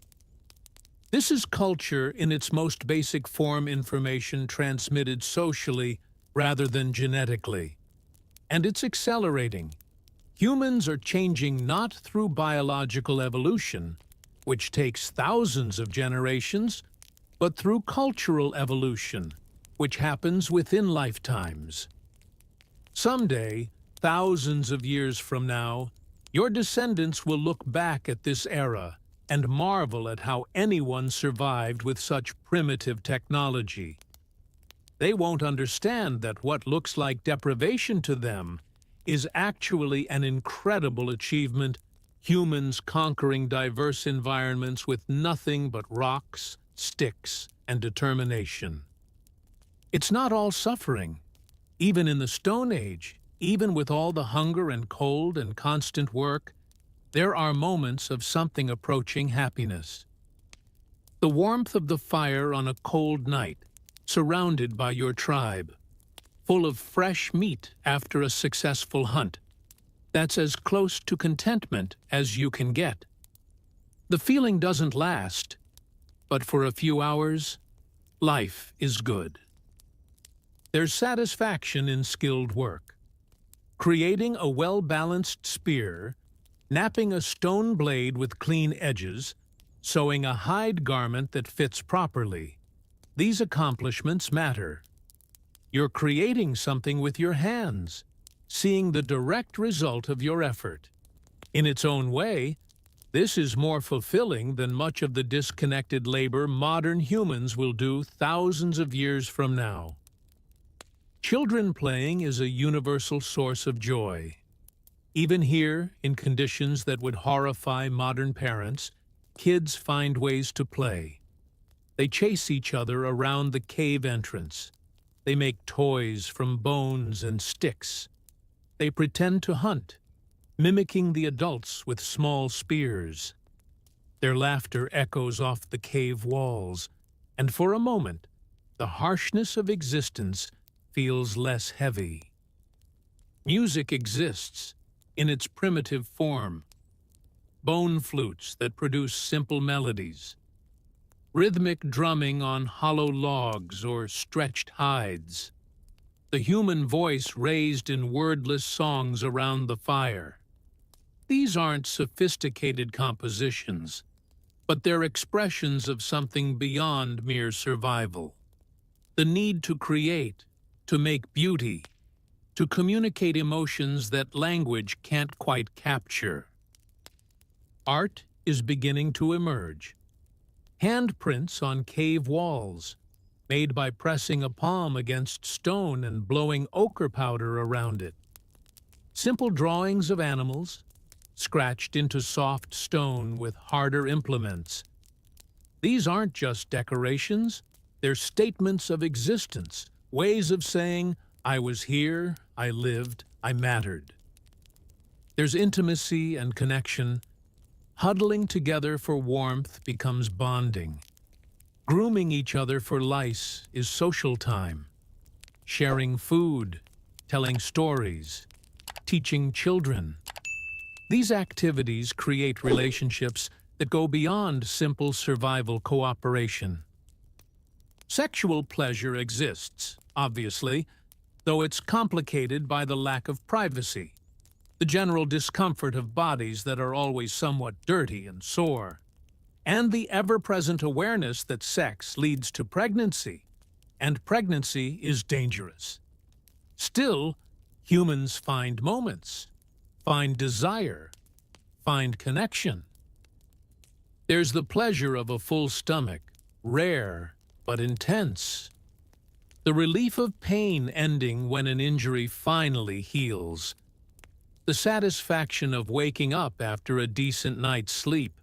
This is culture in its most basic form, information transmitted socially rather than genetically. And it's accelerating. Humans are changing not through biological evolution, which takes thousands of generations, but through cultural evolution, which happens within lifetimes. Someday, thousands of years from now, your descendants will look back at this era and marvel at how anyone survived with such primitive technology. They won't understand that what looks like deprivation to them is actually an incredible achievement, humans conquering diverse environments with nothing but rocks, sticks, and determination. It's not all suffering. Even in the Stone Age, even with all the hunger and cold and constant work, there are moments of something approaching happiness. The warmth of the fire on a cold night, surrounded by your tribe, full of fresh meat after a successful hunt. That's as close to contentment as you can get. The feeling doesn't last, but for a few hours, life is good. There's satisfaction in skilled work. Creating a well-balanced spear, napping a stone blade with clean edges, sewing a hide garment that fits properly. These accomplishments matter. You're creating something with your hands, seeing the direct result of your effort. In its own way, this is more fulfilling than much of the disconnected labor modern humans will do thousands of years from now. Children playing is a universal source of joy. Even here, in conditions that would horrify modern parents, kids find ways to play. They chase each other around the cave entrance. They make toys from bones and sticks. They pretend to hunt, mimicking the adults with small spears. Their laughter echoes off the cave walls, and for a moment, the harshness of existence feels less heavy. Music exists in its primitive form. Bone flutes that produce simple melodies. Rhythmic drumming on hollow logs or stretched hides. The human voice raised in wordless songs around the fire. These aren't sophisticated compositions, but they're expressions of something beyond mere survival. The need to create, to make beauty, to communicate emotions that language can't quite capture. Art is beginning to emerge. Handprints on cave walls, made by pressing a palm against stone and blowing ochre powder around it. Simple drawings of animals, scratched into soft stone with harder implements. These aren't just decorations, they're statements of existence, ways of saying, I was here, I lived, I mattered. There's intimacy and connection. Huddling together for warmth becomes bonding. Grooming each other for lice is social time. Sharing food, telling stories, teaching children. These activities create relationships that go beyond simple survival cooperation. Sexual pleasure exists, obviously, though it's complicated by the lack of privacy. the general discomfort of bodies that are always somewhat dirty and sore, and the ever-present awareness that sex leads to pregnancy, and pregnancy is dangerous. Still, humans find moments, find desire, find connection. There's the pleasure of a full stomach, rare but intense. The relief of pain ending when an injury finally heals. The satisfaction of waking up after a decent night's sleep.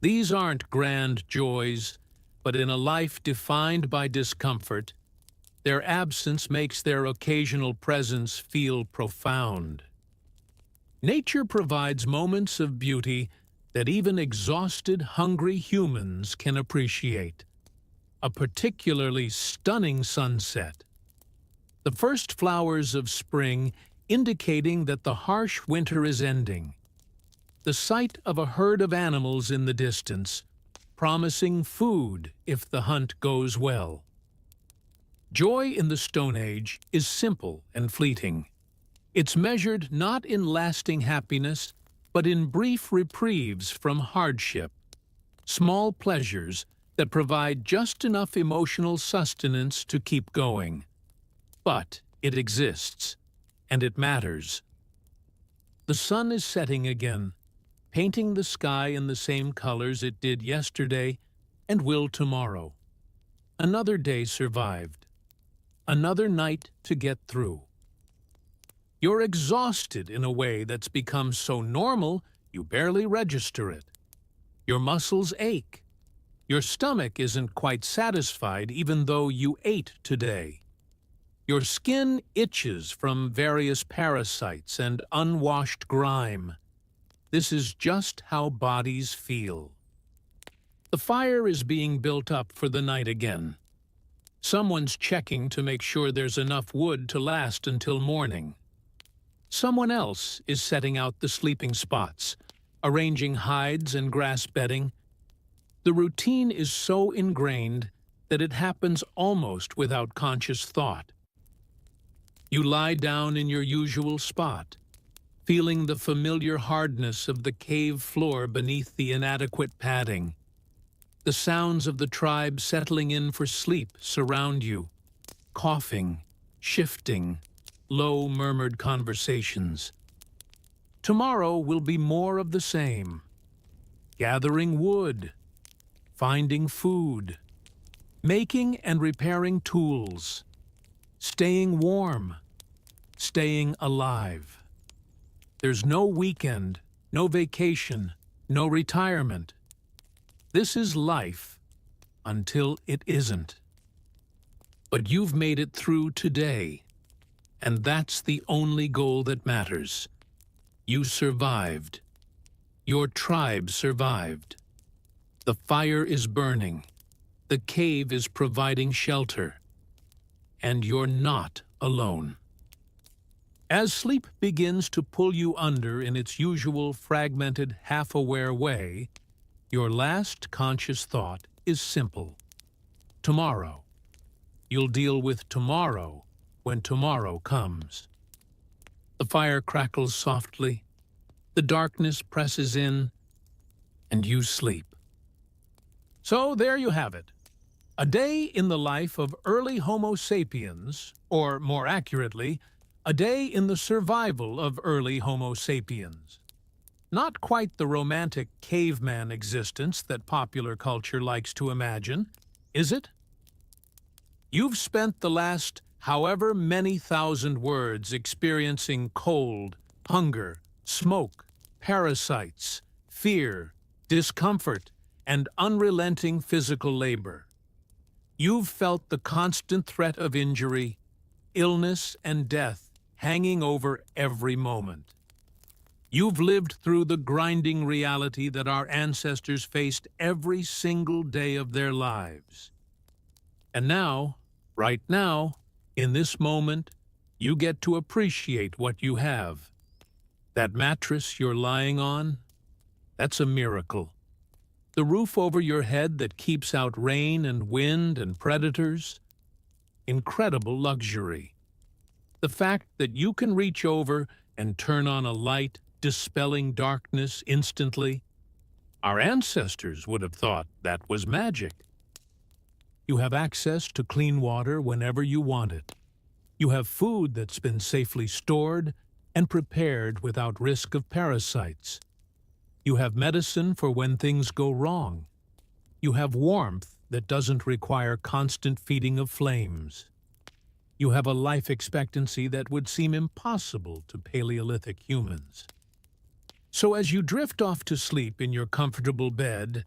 These aren't grand joys, but in a life defined by discomfort, their absence makes their occasional presence feel profound. Nature provides moments of beauty that even exhausted, hungry humans can appreciate. A particularly stunning sunset. The first flowers of spring indicating that the harsh winter is ending. The sight of a herd of animals in the distance, promising food if the hunt goes well. Joy in the Stone Age is simple and fleeting. It's measured not in lasting happiness, but in brief reprieves from hardship. Small pleasures that provide just enough emotional sustenance to keep going. But it exists, and it matters. The sun is setting again, painting the sky in the same colors it did yesterday and will tomorrow. Another day survived. Another night to get through. You're exhausted in a way that's become so normal you barely register it. Your muscles ache. Your stomach isn't quite satisfied even though you ate today. Your skin itches from various parasites and unwashed grime. This is just how bodies feel. The fire is being built up for the night again. Someone's checking to make sure there's enough wood to last until morning. Someone else is setting out the sleeping spots, arranging hides and grass bedding. The routine is so ingrained that it happens almost without conscious thought. You lie down in your usual spot, feeling the familiar hardness of the cave floor beneath the inadequate padding. The sounds of the tribe settling in for sleep surround you, coughing, shifting, low murmured conversations. Tomorrow will be more of the same. Gathering wood, finding food, making and repairing tools, staying warm, staying alive. There's no weekend, no vacation, no retirement. This is life until it isn't. But you've made it through today, and that's the only goal that matters. You survived. Your tribe survived. The fire is burning. The cave is providing shelter. And you're not alone. As sleep begins to pull you under in its usual fragmented, half-aware way, your last conscious thought is simple. Tomorrow. You'll deal with tomorrow when tomorrow comes. The fire crackles softly, the darkness presses in, and you sleep. So there you have it. A day in the life of early Homo sapiens, or more accurately, a day in the survival of early Homo sapiens. Not quite the romantic caveman existence that popular culture likes to imagine, is it? You've spent the last however many thousand words experiencing cold, hunger, smoke, parasites, fear, discomfort, and unrelenting physical labor. You've felt the constant threat of injury, illness, and death hanging over every moment. You've lived through the grinding reality that our ancestors faced every single day of their lives. And now, right now, in this moment, you get to appreciate what you have. That mattress you're lying on, that's a miracle. The roof over your head that keeps out rain and wind and predators, incredible luxury. The fact that you can reach over and turn on a light, dispelling darkness instantly? Our ancestors would have thought that was magic. You have access to clean water whenever you want it. You have food that's been safely stored and prepared without risk of parasites. You have medicine for when things go wrong. You have warmth that doesn't require constant feeding of flames. You have a life expectancy that would seem impossible to Paleolithic humans. So as you drift off to sleep in your comfortable bed,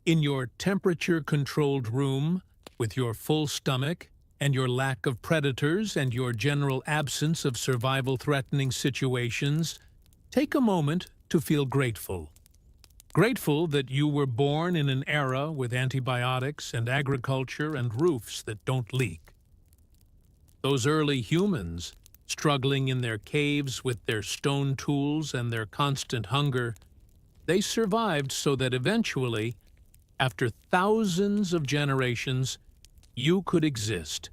in your temperature-controlled room, with your full stomach, and your lack of predators and your general absence of survival-threatening situations, take a moment to feel grateful. Grateful that you were born in an era with antibiotics and agriculture and roofs that don't leak. Those early humans, struggling in their caves with their stone tools and their constant hunger, they survived so that eventually, after thousands of generations, you could exist.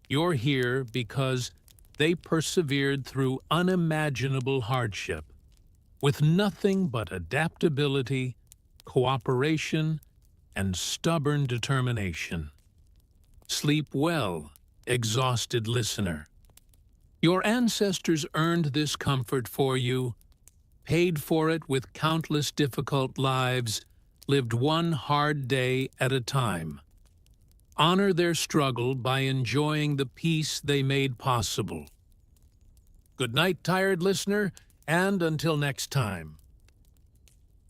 You're here because they persevered through unimaginable hardship, with nothing but adaptability, cooperation, and stubborn determination. Sleep well, exhausted listener. Your ancestors earned this comfort for you, paid for it with countless difficult lives, lived one hard day at a time. Honor their struggle by enjoying the peace they made possible. Good night, tired listener, and until next time.